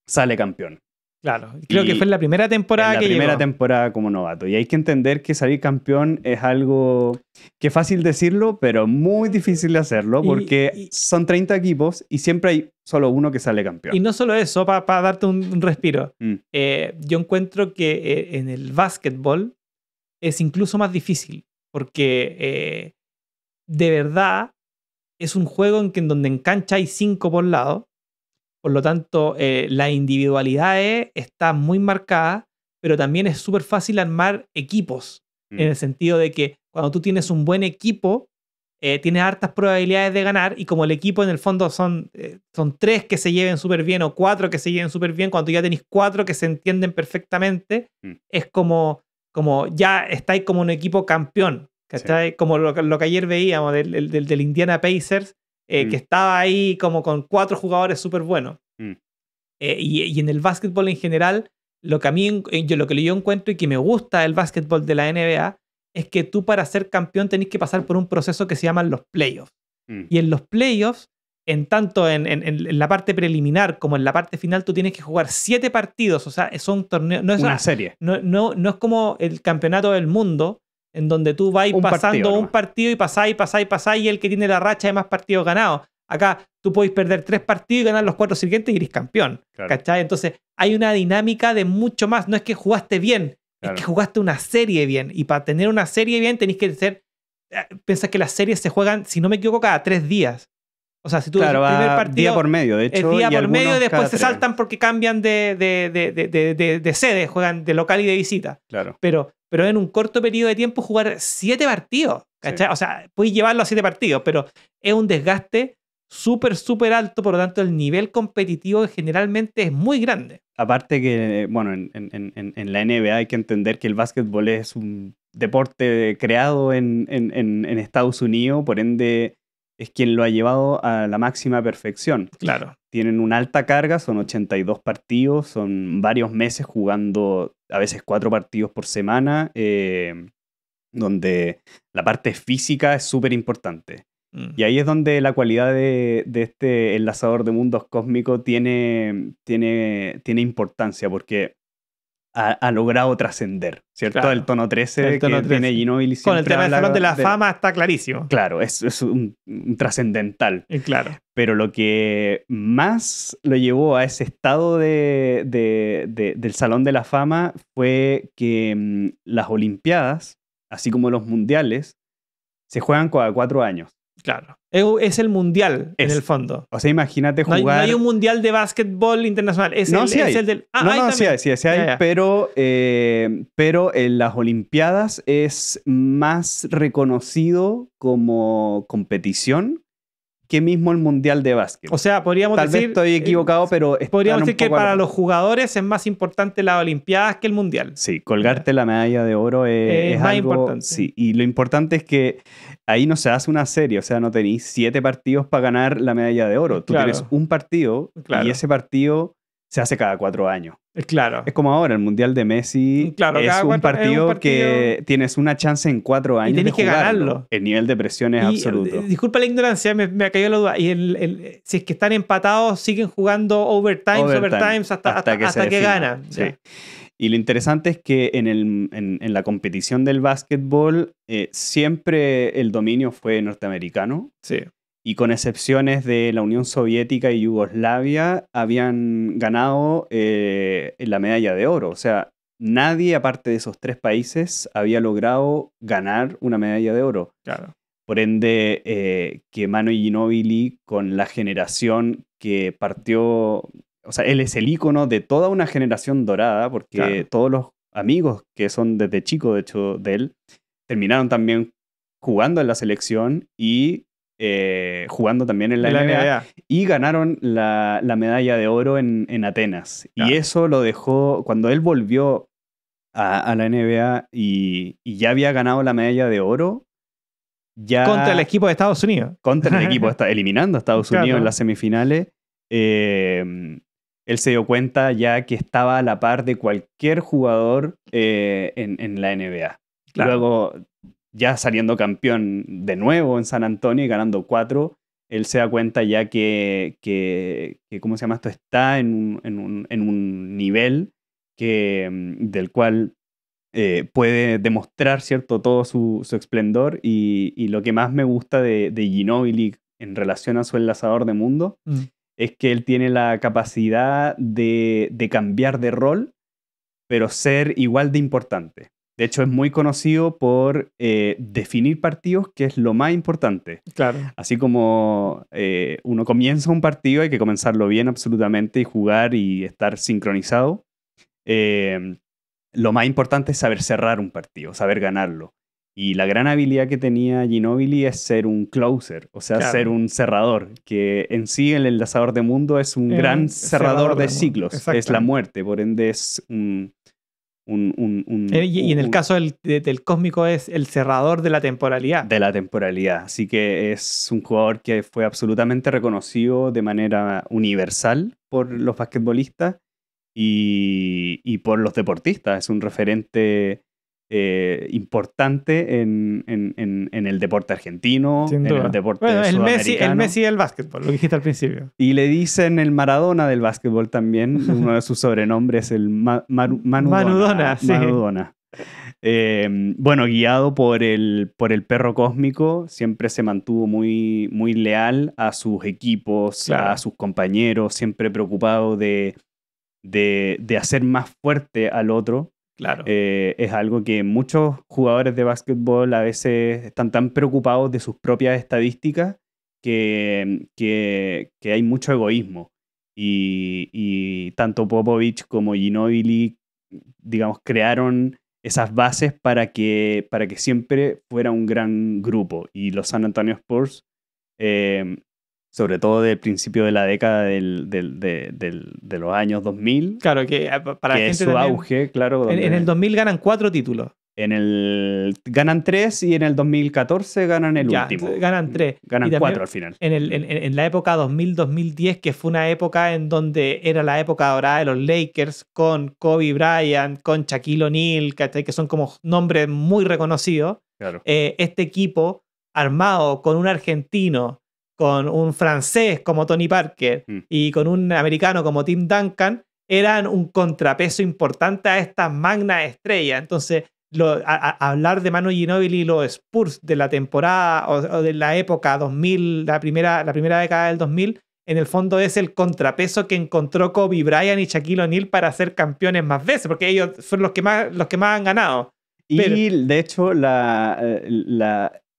sale campeón. Claro, creo que fue en la primera temporada que llegó. En la primera temporada como novato. Y hay que entender que salir campeón es algo que es fácil decirlo, pero muy difícil de hacerlo, porque son 30 equipos y siempre hay solo uno que sale campeón. Y no solo eso, para darte un respiro. Yo encuentro que en el básquetbol es incluso más difícil, porque de verdad es un juego en donde en cancha hay 5 por lado. Por lo tanto, las individualidades están muy marcadas, pero también es súper fácil armar equipos, en el sentido de que cuando tú tienes un buen equipo, tienes hartas probabilidades de ganar, y como el equipo en el fondo son 3 que se lleven súper bien o 4 que se lleven súper bien, cuando ya tenéis 4 que se entienden perfectamente, es como ya estáis como un equipo campeón, ¿cachai? Sí. Como lo que ayer veíamos del Indiana Pacers, que estaba ahí como con 4 jugadores súper buenos. Mm. Y en el básquetbol en general, lo que yo encuentro y que me gusta del básquetbol de la NBA es que tú para ser campeón tenés que pasar por un proceso que se llaman los playoffs. Y en los playoffs, tanto en la parte preliminar como en la parte final, tú tienes que jugar 7 partidos. O sea, son torneos. No es Una serie. No es como el campeonato del mundo, en donde tú vas pasando un partido y pasáis, y el que tiene la racha de más partidos ganados. Acá tú podés perder 3 partidos y ganar los 4 siguientes y eres campeón. Claro. ¿Cachai? Entonces hay una dinámica de mucho más. No es que jugaste bien, claro, es que jugaste una serie bien. Y para tener una serie bien tenés que ser... Piensa que las series se juegan, si no me equivoco, cada 3 días. O sea, si tú claro, el primer partido... día por medio, de hecho. Es día por medio y después se saltan porque cambian de sede. Juegan de local y de visita. Claro. Pero en un corto periodo de tiempo jugar 7 partidos. ¿Cachai? Sí. O sea, puedes llevarlo a 7 partidos, pero es un desgaste súper, súper alto, por lo tanto el nivel competitivo generalmente es muy grande. Aparte que, bueno, en la NBA hay que entender que el básquetbol es un deporte creado en Estados Unidos, por ende es quien lo ha llevado a la máxima perfección. Claro. Tienen una alta carga, son 82 partidos, son varios meses jugando a veces 4 partidos por semana, donde la parte física es súper importante. Y ahí es donde la cualidad de este enlazador de mundos cósmico tiene importancia, porque ha logrado trascender, ¿cierto? Claro. El tono 13 que tiene Ginóbili siempre. Con el tema del Salón de la Fama está clarísimo. Claro, es un trascendental. Claro. Pero lo que más lo llevó a ese estado del Salón de la Fama fue que las Olimpiadas, así como los mundiales, se juegan cada 4 años. Claro. Es el mundial, en el fondo. O sea, imagínate jugar... No hay un mundial de básquetbol internacional. Es el del... Sí hay. Pero en las Olimpiadas es más reconocido como competición que mismo el mundial de básquet. O sea, podríamos decir... Tal vez estoy equivocado, pero... Podríamos decir que para los jugadores es más importante las Olimpiadas que el mundial. Sí, colgarte la medalla de oro es más algo, importante. Sí, y lo importante es que ahí no se hace una serie, o sea, no tenéis 7 partidos para ganar la medalla de oro. Tú tienes un partido y ese partido se hace cada 4 años. Claro. Es como ahora, el Mundial de Messi es un partido que tienes una chance en 4 años y tenés que ganarlo. El nivel de presión es absoluto. Disculpa la ignorancia, me cayó la duda. Y si es que están empatados, siguen jugando overtimes hasta que ganan. Sí. Y lo interesante es que en la competición del básquetbol siempre el dominio fue norteamericano. Sí. Y con excepciones de la Unión Soviética y Yugoslavia, habían ganado la medalla de oro. O sea, nadie, aparte de esos 3 países, había logrado ganar una medalla de oro. Claro. Por ende, que Manu Ginóbili, con la generación que partió... O sea, él es el ícono de toda una generación dorada, porque todos los amigos que son desde chico, de hecho, de él, terminaron también jugando en la selección y... jugando también en la NBA y ganaron la medalla de oro en Atenas. Claro. Y eso lo dejó, cuando él volvió a la NBA y ya había ganado la medalla de oro, ya... Contra el equipo de Estados Unidos. Contra el equipo, eliminando a Estados Unidos en las semifinales. Él se dio cuenta ya que estaba a la par de cualquier jugador en la NBA. Claro. Luego... ya saliendo campeón de nuevo en San Antonio y ganando 4, él se da cuenta ya que ¿cómo se llama esto? Está en un nivel del cual puede demostrar, ¿cierto?, todo su esplendor. Y lo que más me gusta de Ginóbili en relación a su enlazador de mundo es que él tiene la capacidad de cambiar de rol, pero ser igual de importante. De hecho, es muy conocido por definir partidos, que es lo más importante. Claro. Así como uno comienza un partido, hay que comenzarlo bien absolutamente y jugar y estar sincronizado. Lo más importante es saber cerrar un partido, saber ganarlo. Y la gran habilidad que tenía Ginóbili es ser un closer, o sea, ser un cerrador, que en sí el enlazador de mundo es un gran cerrador de ciclos, es la muerte, por ende es un Y en el caso del Cósmico es el cerrador de la temporalidad. De la temporalidad. Así que es un jugador que fue absolutamente reconocido de manera universal por los basquetbolistas y por los deportistas. Es un referente importante en el deporte argentino, Sin en duda. el deporte Bueno, el sudamericano. Messi del básquetbol, lo dijiste al principio. Y le dicen el Maradona del básquetbol también. Uno de sus sobrenombres es el Manudona. Sí. Manudona. Bueno, guiado por el perro cósmico, siempre se mantuvo muy, muy leal a sus equipos, Claro. a sus compañeros, siempre preocupado de hacer más fuerte al otro. Claro. Es algo que muchos jugadores de básquetbol a veces están tan preocupados de sus propias estadísticas que hay mucho egoísmo. Y tanto Popovich como Ginobili, digamos, crearon esas bases para que siempre fuera un gran grupo. Y los San Antonio Spurs, sobre todo del principio de la década de los años 2000, Claro, que para que la es gente su también, auge, claro. en el 2000 ganan 4 títulos. Ganan 3 y en el 2014 ganan el Ya, último. ganan 3. Ganan Y también 4 al final. En la época 2000-2010, que fue una época en donde era la época dorada de los Lakers, con Kobe Bryant, con Shaquille O'Neal, ¿cachai? Que son como nombres muy reconocidos. Claro. Este equipo, armado con un argentino, con un francés como Tony Parker y con un americano como Tim Duncan, eran un contrapeso importante a estas magnas estrellas. Entonces, hablar de Manu Ginóbili y los Spurs de la temporada o de la época 2000, la primera década del 2000, en el fondo es el contrapeso que encontró Kobe Bryant y Shaquille O'Neal para ser campeones más veces, porque ellos son los que más han ganado. Y de hecho,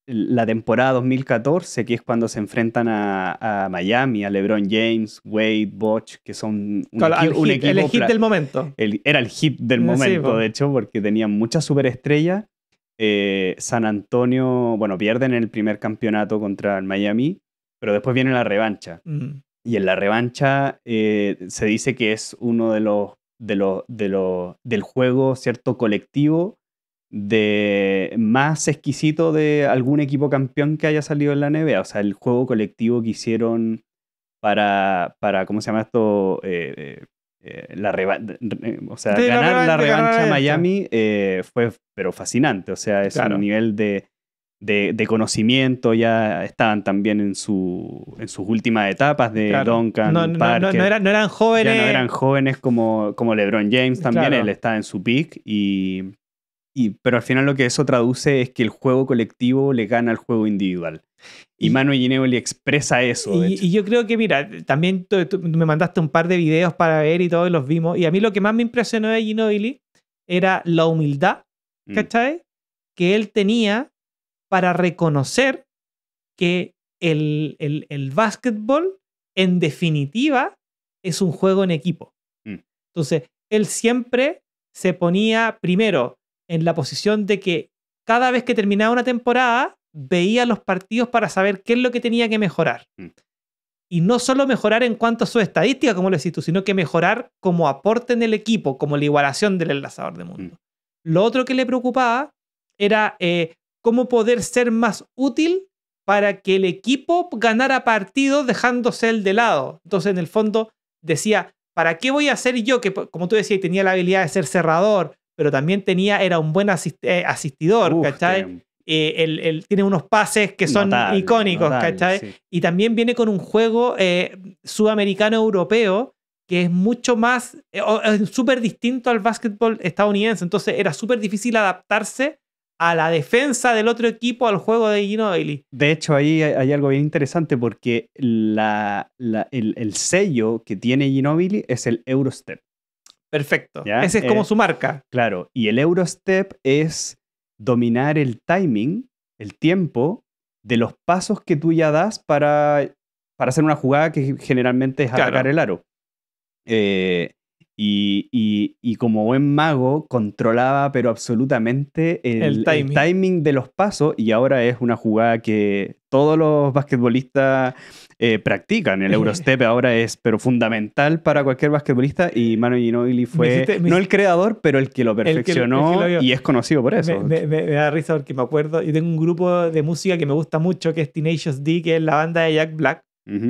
la temporada 2014, que es cuando se enfrentan a Miami, a LeBron James, Wade, Bosh, que son un equipo... El hit del momento. Era el hit del momento, de hecho, porque tenían muchas superestrellas. San Antonio, bueno, pierden en el primer campeonato contra el Miami, pero después viene la revancha. Y en la revancha se dice que es uno del juego, ¿cierto?, colectivo más exquisito de algún equipo campeón que haya salido en la NBA. O sea, el juego colectivo que hicieron para ¿cómo se llama esto? Ganar la revancha a Miami fue pero fascinante. O sea, es un nivel de conocimiento. Ya estaban también en sus últimas etapas de Duncan, Parker. No eran jóvenes. Ya no eran jóvenes como LeBron James también. Él está en su peak pero al final lo que eso traduce es que el juego colectivo le gana al juego individual. Y Manu Ginóbili expresa eso. Y yo creo que, mira, también tú me mandaste un par de videos para ver y todos los vimos. Y a mí lo que más me impresionó de Ginóbili era la humildad, ¿cachai? Que él tenía para reconocer que el básquetbol, en definitiva, es un juego en equipo. Entonces, él siempre se ponía primero en la posición de que cada vez que terminaba una temporada veía los partidos para saber qué es lo que tenía que mejorar. Y no solo mejorar en cuanto a su estadística, como lo decís tú, sino que mejorar como aporte en el equipo, como la igualación del enlazador de mundo. Lo otro que le preocupaba era cómo poder ser más útil para que el equipo ganara partidos dejándose él de lado. Entonces, en el fondo, decía, ¿para qué voy a ser yo? Que, como tú decías, tenía la habilidad de ser cerrador, pero también era un buen asistidor, ¿cachai? Él tiene unos pases que son icónicos, ¿cachai? Sí. Y también viene con un juego sudamericano-europeo que es mucho más, súper distinto al básquetbol estadounidense. Entonces era súper difícil adaptarse a la defensa del otro equipo, al juego de Ginóbili. De hecho, ahí hay algo bien interesante porque el sello que tiene Ginóbili es el Eurostep. Perfecto. ¿Ya? Ese es como su marca. Claro. Y el Eurostep es dominar el timing, el tiempo de los pasos que tú ya das para hacer una jugada que generalmente es atacar el aro. Y como buen mago controlaba pero absolutamente el timing de los pasos, y ahora es una jugada que todos los basquetbolistas practican. El Eurostep ahora es pero fundamental para cualquier basquetbolista, y Manu Ginóbili fue no el creador, pero el que lo perfeccionó, y es conocido por eso. Me da risa porque me acuerdo, yo tengo un grupo de música que me gusta mucho, que es Tenacious D, que es la banda de Jack Black,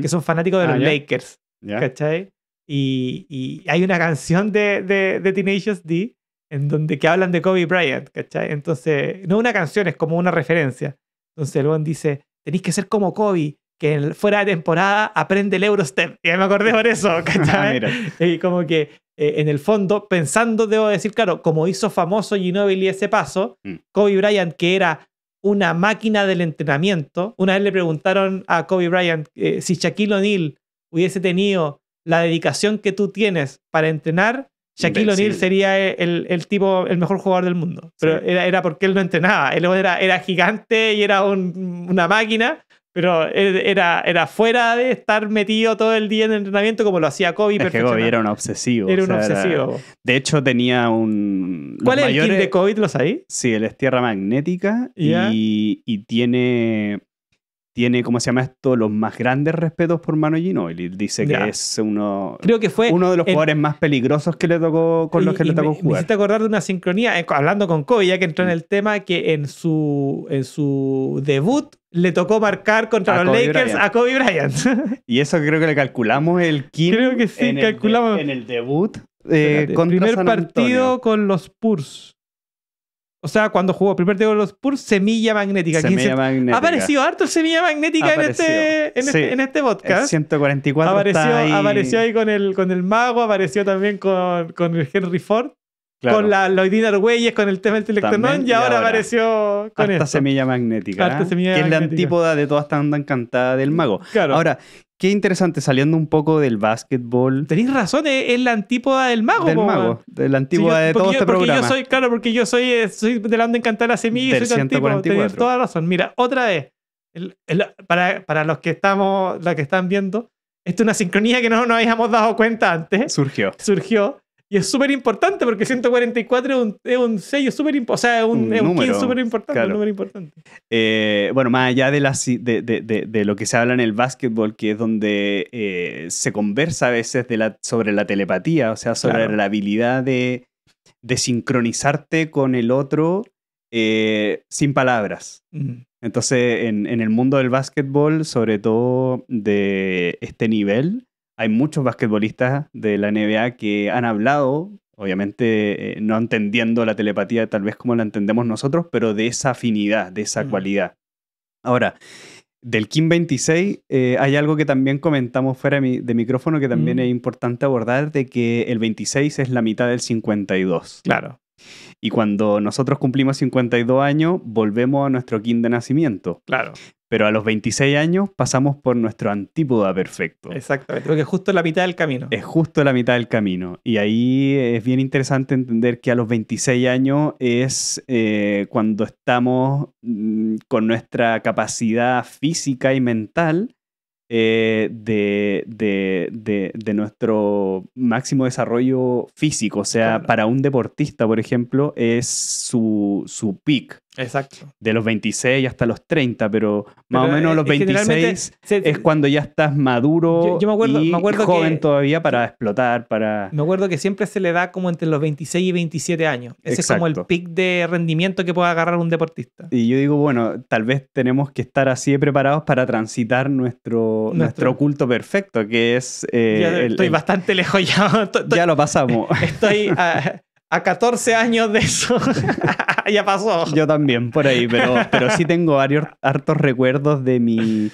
que son fanáticos de los Lakers, ¿cachai? Y hay una canción de Tenacious D en donde que hablan de Kobe Bryant, ¿cachai? Entonces, no una canción, es como una referencia. Entonces el buen dice, tenéis que ser como Kobe, que fuera de temporada aprende el Eurostep. Y me acordé por eso, ¿cachai? Y como que en el fondo, pensando, debo decir, claro, como hizo famoso Ginóbili ese paso, Kobe Bryant, que era una máquina del entrenamiento, una vez le preguntaron a Kobe Bryant si Shaquille O'Neal hubiese tenido la dedicación que tú tienes para entrenar, Shaquille O'Neal sería el mejor jugador del mundo. Pero era porque él no entrenaba. Él era gigante y era una máquina, pero él era fuera de estar metido todo el día en el entrenamiento como lo hacía Kobe. Es que Kobe era un obsesivo. Era un obsesivo. De hecho, tenía un... ¿Cuál es el kill de Kobe? ¿Lo sabéis? Sí, él es tierra magnética y tiene, ¿cómo se llama esto? Los más grandes respetos por Manu Ginóbili. Dice que es creo que fue uno de los jugadores más peligrosos que le tocó, con los que le tocó jugar. Me hiciste acordar de una sincronía, hablando con Kobe, ya que entró en el tema, que en su debut le tocó marcar contra los Lakers a Kobe Bryant. Y eso creo que le calculamos el kill. Creo que sí, calculamos. En el debut contra primer San partido con los Spurs. O sea, cuando jugó el primer partido con los Spurs, semilla magnética. Ha aparecido harto el semilla magnética en este podcast. El 144 apareció ahí con el mago, apareció también con el Henry Ford. Claro. Con la Lloydina Argüelles, con el tema del Telectronón, y ahora apareció con esta semilla magnética, que es la antípoda de toda esta onda encantada del mago. Claro. Ahora, qué interesante, saliendo un poco del básquetbol. Tenéis razón, es la antípoda del mago. De la antípoda de todo este programa. Porque yo soy de la onda encantada de la semilla y soy antípoda. Tenéis toda razón. Mira, otra vez, para los que están viendo, esto es una sincronía que no nos habíamos dado cuenta antes. Surgió. Y es súper importante porque 144 es un sello súper importante. O sea, es un número súper importante. Claro. Un número importante. Bueno, más allá de lo que se habla en el básquetbol, que es donde se conversa a veces sobre la telepatía, o sea, sobre la habilidad de sincronizarte con el otro sin palabras. Entonces, en el mundo del básquetbol, sobre todo de este nivel, hay muchos basquetbolistas de la NBA que han hablado, obviamente no entendiendo la telepatía tal vez como la entendemos nosotros, pero de esa afinidad, de esa cualidad. Ahora, del Kim 26 hay algo que también comentamos fuera de micrófono que también es importante abordar, de que el 26 es la mitad del 52. Claro. Y cuando nosotros cumplimos 52 años, volvemos a nuestro Kim de nacimiento. Claro. Pero a los 26 años pasamos por nuestro antípoda perfecto. Exactamente, porque es justo la mitad del camino. Es justo la mitad del camino. Y ahí es bien interesante entender que a los 26 años es cuando estamos con nuestra capacidad física y mental de nuestro máximo desarrollo físico. O sea, para un deportista, por ejemplo, es su peak. Exacto. De los 26 hasta los 30, pero más o menos los 26 es cuando ya estás maduro yo me acuerdo joven todavía para explotar. Me acuerdo que siempre se le da como entre los 26 y 27 años. Ese es como el pic de rendimiento que puede agarrar un deportista. Y yo digo, bueno, tal vez tenemos que estar así de preparados para transitar nuestro culto perfecto, que es... estoy bastante lejos ya. Ya lo pasamos. Estoy... A 14 años de eso. Ya pasó. Yo también, por ahí, pero sí tengo hartos recuerdos de mi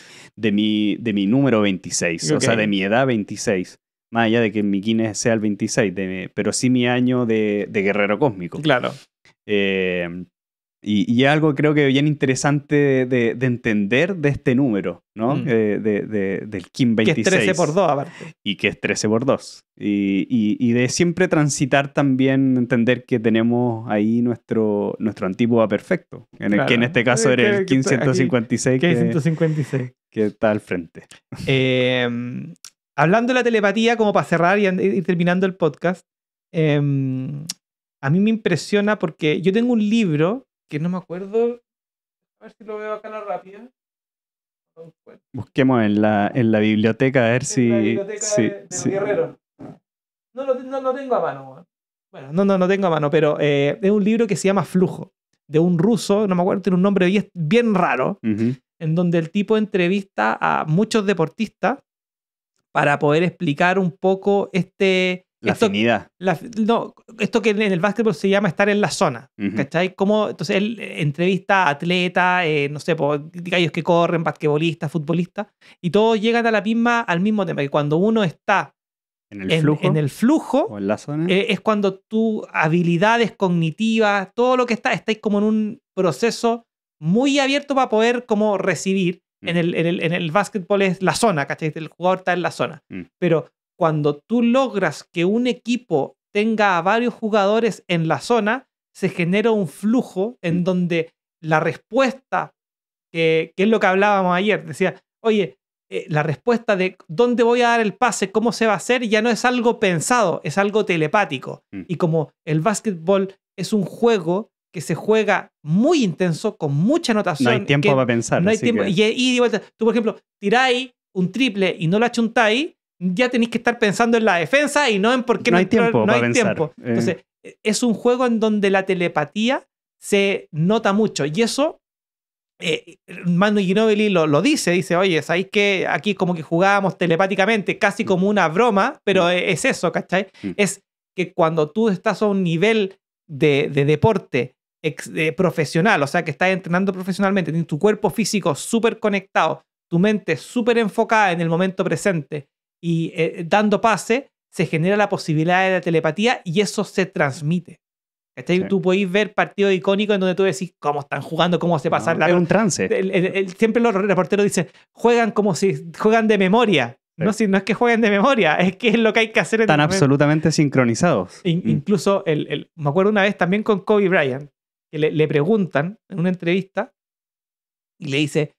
número 26, okay. O sea, de mi edad 26. Más allá de que mi Guinness sea el 26, pero sí mi año de guerrero cósmico. Claro. Y algo creo que bien interesante de entender de este número, ¿no? Del Kim 26. Que es 13 por 2, aparte. Y que es 13 por 2. Y de siempre transitar también, entender que tenemos ahí nuestro antípoda perfecto. Que en este caso era el Kim 156. Que 156. Que está al frente. Hablando de la telepatía, como para cerrar y ir terminando el podcast, a mí me impresiona porque yo tengo un libro que no me acuerdo, a ver si lo veo acá a la rápida. Busquemos en la biblioteca a ver En la biblioteca si, de los guerreros. No lo tengo a mano. Bueno, no tengo a mano, pero es un libro que se llama Flujo, de un ruso, no me acuerdo, tiene un nombre bien raro, en donde el tipo entrevista a muchos deportistas para poder explicar un poco afinidad. Esto que en el básquetbol se llama estar en la zona, ¿cachai? Entonces él entrevista a atletas, no sé, gallos que corren, basquetbolistas, futbolistas, y todos llegan al mismo tema, que cuando uno está en el flujo o en la zona, es cuando tus habilidades cognitivas, todo lo que estáis como en un proceso muy abierto para poder como recibir. En el básquetbol es la zona, ¿cachai? El jugador está en la zona. Pero cuando tú logras que un equipo tenga a varios jugadores en la zona, se genera un flujo en donde la respuesta, que es lo que hablábamos ayer, decía, oye, la respuesta de dónde voy a dar el pase, cómo se va a hacer, ya no es algo pensado, es algo telepático. Y como el básquetbol es un juego que se juega muy intenso, con mucha anotación. No hay tiempo para pensar. No hay tiempo. Y de vuelta, tú, por ejemplo, tiráis un triple y no lo achuntáis, ya tenéis que estar pensando en la defensa y no en por qué no hay tiempo. No hay tiempo. Entonces, es un juego en donde la telepatía se nota mucho. Y eso, Manu Ginóbili lo dice, oye, ¿sabéis que aquí como que jugábamos telepáticamente, casi como una broma? Pero es eso, ¿cachai? Es que cuando tú estás a un nivel de deporte profesional, o sea, que estás entrenando profesionalmente, tienes tu cuerpo físico súper conectado, tu mente súper enfocada en el momento presente y dando pase, se genera la posibilidad de la telepatía y eso se transmite. Sí. Tú podéis ver partidos icónicos en donde tú decís cómo están jugando, cómo se pasa la... Es un trance. Siempre los reporteros dicen, juegan como si juegan de memoria. Sí. No, si no es que jueguen de memoria, es que es lo que hay que hacer. Están absolutamente sincronizados. Incluso, me acuerdo una vez también con Kobe Bryant, que le preguntan en una entrevista y le dice,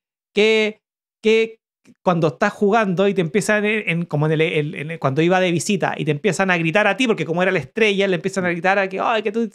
cuando estás jugando y te empiezan, cuando iba de visita y te empiezan a gritar a ti, porque como era la estrella, le empiezan a gritar a que, ay, que tú,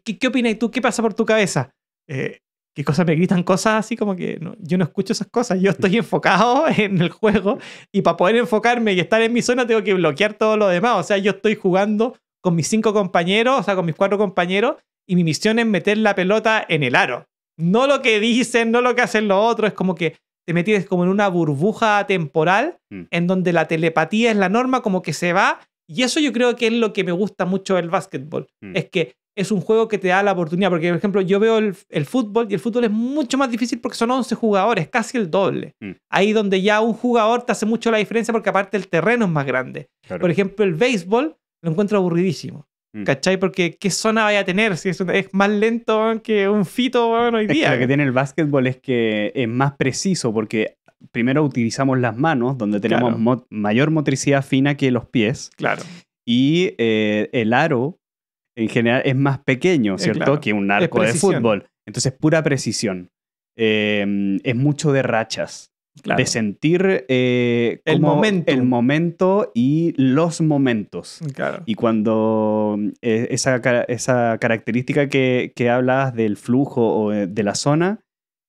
¿qué opinas tú? ¿Qué pasa por tu cabeza? ¿Qué cosas me gritan? Cosas así como que yo no escucho esas cosas, yo estoy enfocado en el juego y para poder enfocarme y estar en mi zona tengo que bloquear todo lo demás. O sea, yo estoy jugando con mis 5 compañeros, o sea, con mis 4 compañeros y mi misión es meter la pelota en el aro. No lo que dicen, no lo que hacen los otros, es como que te metes como en una burbuja temporal en donde la telepatía es la norma, como que se va. Y eso yo creo que es lo que me gusta mucho del básquetbol. Es que es un juego que te da la oportunidad. Porque, por ejemplo, yo veo el fútbol y el fútbol es mucho más difícil porque son 11 jugadores, casi el doble. Ahí donde ya un jugador te hace mucho la diferencia porque aparte el terreno es más grande. Claro. Por ejemplo, el béisbol lo encuentro aburridísimo. ¿Cachai? Porque ¿qué zona vaya a tener? Si es más lento que un fito hoy día. Es que lo que tiene el básquetbol es que es más preciso porque primero utilizamos las manos, donde tenemos mayor motricidad fina que los pies. Claro. Y el aro, en general, es más pequeño, ¿cierto? Claro. Que un arco de fútbol. Entonces, pura precisión. Es mucho de rachas. Claro. De sentir el momento y los momentos. Claro. Y cuando esa característica que hablabas del flujo o de la zona,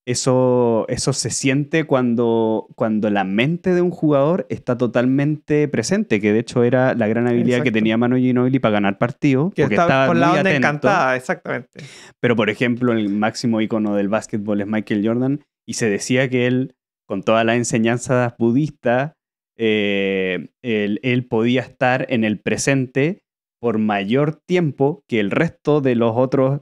eso se siente cuando la mente de un jugador está totalmente presente, que de hecho era la gran habilidad que tenía Manu Ginóbili para ganar partidos. Que estaba con la onda encantada, exactamente. Pero, por ejemplo, el máximo ícono del básquetbol es Michael Jordan y se decía que él, con todas las enseñanzas budistas, él podía estar en el presente por mayor tiempo que el resto de los otros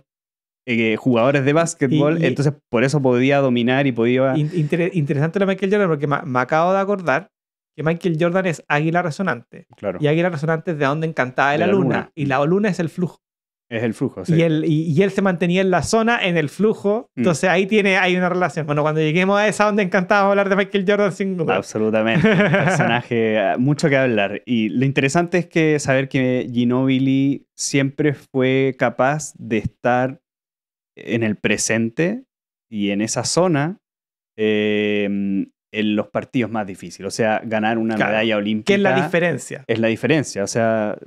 jugadores de básquetbol, entonces por eso podía dominar y podía... Interesante lo de Michael Jordan porque me acabo de acordar que Michael Jordan es águila resonante. Claro. Y águila resonante es de onda encantada de la luna. Y la luna es el flujo. Es el flujo, sí. Y él se mantenía en la zona, en el flujo. Entonces ahí hay una relación. Bueno, cuando lleguemos a esa onda encantada vamos a hablar de Michael Jordan sin duda. Absolutamente. Un personaje, mucho que hablar. Y lo interesante es que saber que Ginóbili siempre fue capaz de estar en el presente y en esa zona en los partidos más difíciles. O sea, ganar una medalla olímpica. ¿Qué es la diferencia? Es la diferencia. O sea...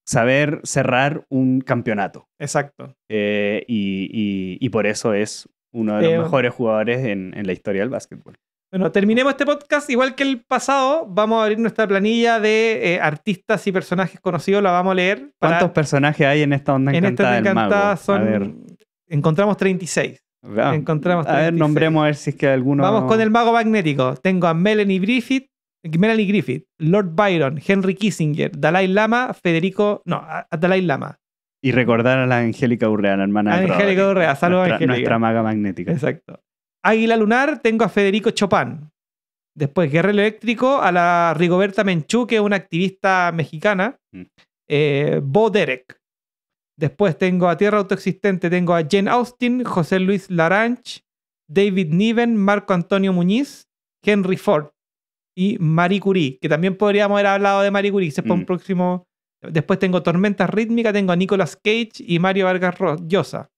saber cerrar un campeonato. Exacto. Y por eso es uno de los mejores jugadores en la historia del básquetbol. Bueno, terminemos este podcast. Igual que el pasado, vamos a abrir nuestra planilla de artistas y personajes conocidos. La vamos a leer. ¿Cuántos personajes hay en esta onda encantada del mago? Encontramos 36. Encontramos 36. A ver, nombremos a ver si es que alguno... Vamos con el mago magnético. Tengo a Melanie Griffith, Lord Byron, Henry Kissinger, Dalai Lama, a Dalai Lama. Y recordar a la Angélica Urrea, la hermana de Angélica Urrea, saludos Angélica. Nuestra maga magnética. Exacto. Águila Lunar, tengo a Federico Chopin. Después, Guerrero Eléctrico, a la Rigoberta Menchú, que es una activista mexicana. Bo Derek. Después tengo a Tierra Autoexistente, tengo a Jane Austen, José Luis Laranche, David Niven, Marco Antonio Muñiz, Henry Ford y Marie Curie, que también podríamos haber hablado de Marie Curie, para un próximo... Después tengo Tormenta Rítmica, tengo a Nicolas Cage y Mario Vargas Llosa.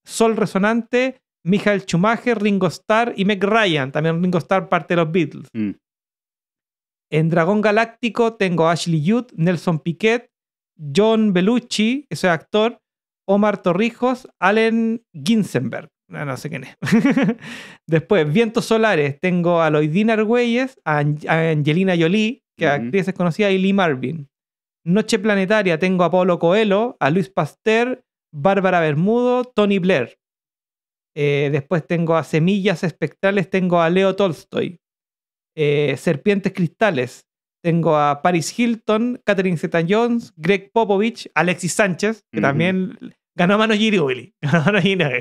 Sol Resonante, Michael Schumacher, Ringo Starr y Meg Ryan. También Ringo Starr, parte de los Beatles. En Dragón Galáctico tengo a Ashley Judd, Nelson Piquet, John Belushi, ese es actor, Omar Torrijos, Allen Ginsberg. No sé quién es. Después, Vientos Solares, tengo a Loidina Argüelles, a Angelina Jolie, que es actriz desconocida, y Lee Marvin. Noche Planetaria, tengo a Paulo Coelho, a Luis Pasteur, Bárbara Bermudo, Tony Blair. Después tengo a Semillas Espectrales, tengo a Leo Tolstoy. Serpientes Cristales, tengo a Paris Hilton, Catherine Zeta-Jones, Greg Popovich, Alexis Sánchez, que también ganó a Manu Ginóbili.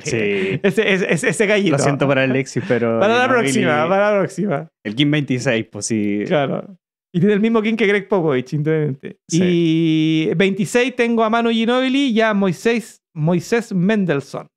Sí. Ese gallito. Lo siento para Alexis, pero... para la próxima. El King 26, pues sí. Claro. Y tiene el mismo King que Greg Popovich, indudablemente. Sí. Y 26 tengo a Manu Ginóbili y a Moisés Mendelssohn.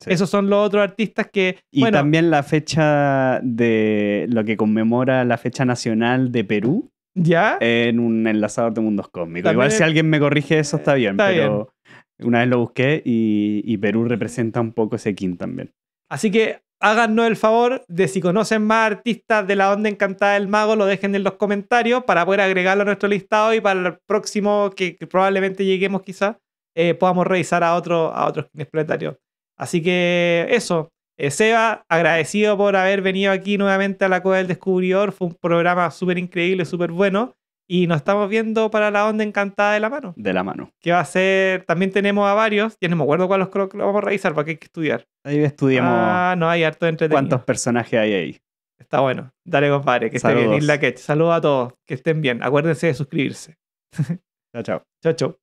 Sí. Esos son los otros artistas que... Y también la fecha de lo que conmemora la fecha nacional de Perú. ¿Ya? En un enlazador de mundos cósmicos. Igual si alguien me corrige eso está bien, pero una vez lo busqué y Perú representa un poco ese king también. Así que háganos el favor de, si conocen más artistas de la onda encantada del mago, lo dejen en los comentarios para poder agregarlo a nuestro listado y para el próximo que probablemente lleguemos quizás podamos revisar a otros kings planetarios. Así que eso, Seba, agradecido por haber venido aquí nuevamente a la Cueva del Descubridor. Fue un programa súper increíble, súper bueno. Y nos estamos viendo para la onda encantada de la mano. De la mano. Que va a ser, también tenemos a varios, ya no me acuerdo cuáles lo vamos a revisar porque hay que estudiar. Ahí estudiamos. No, hay harto de entretenido. ¿Cuántos personajes hay ahí? Está bueno. Dale, compadre, que esté bien. Isla Ketch. Saludos a todos, que estén bien. Acuérdense de suscribirse. Chao, chao. Chao, chao.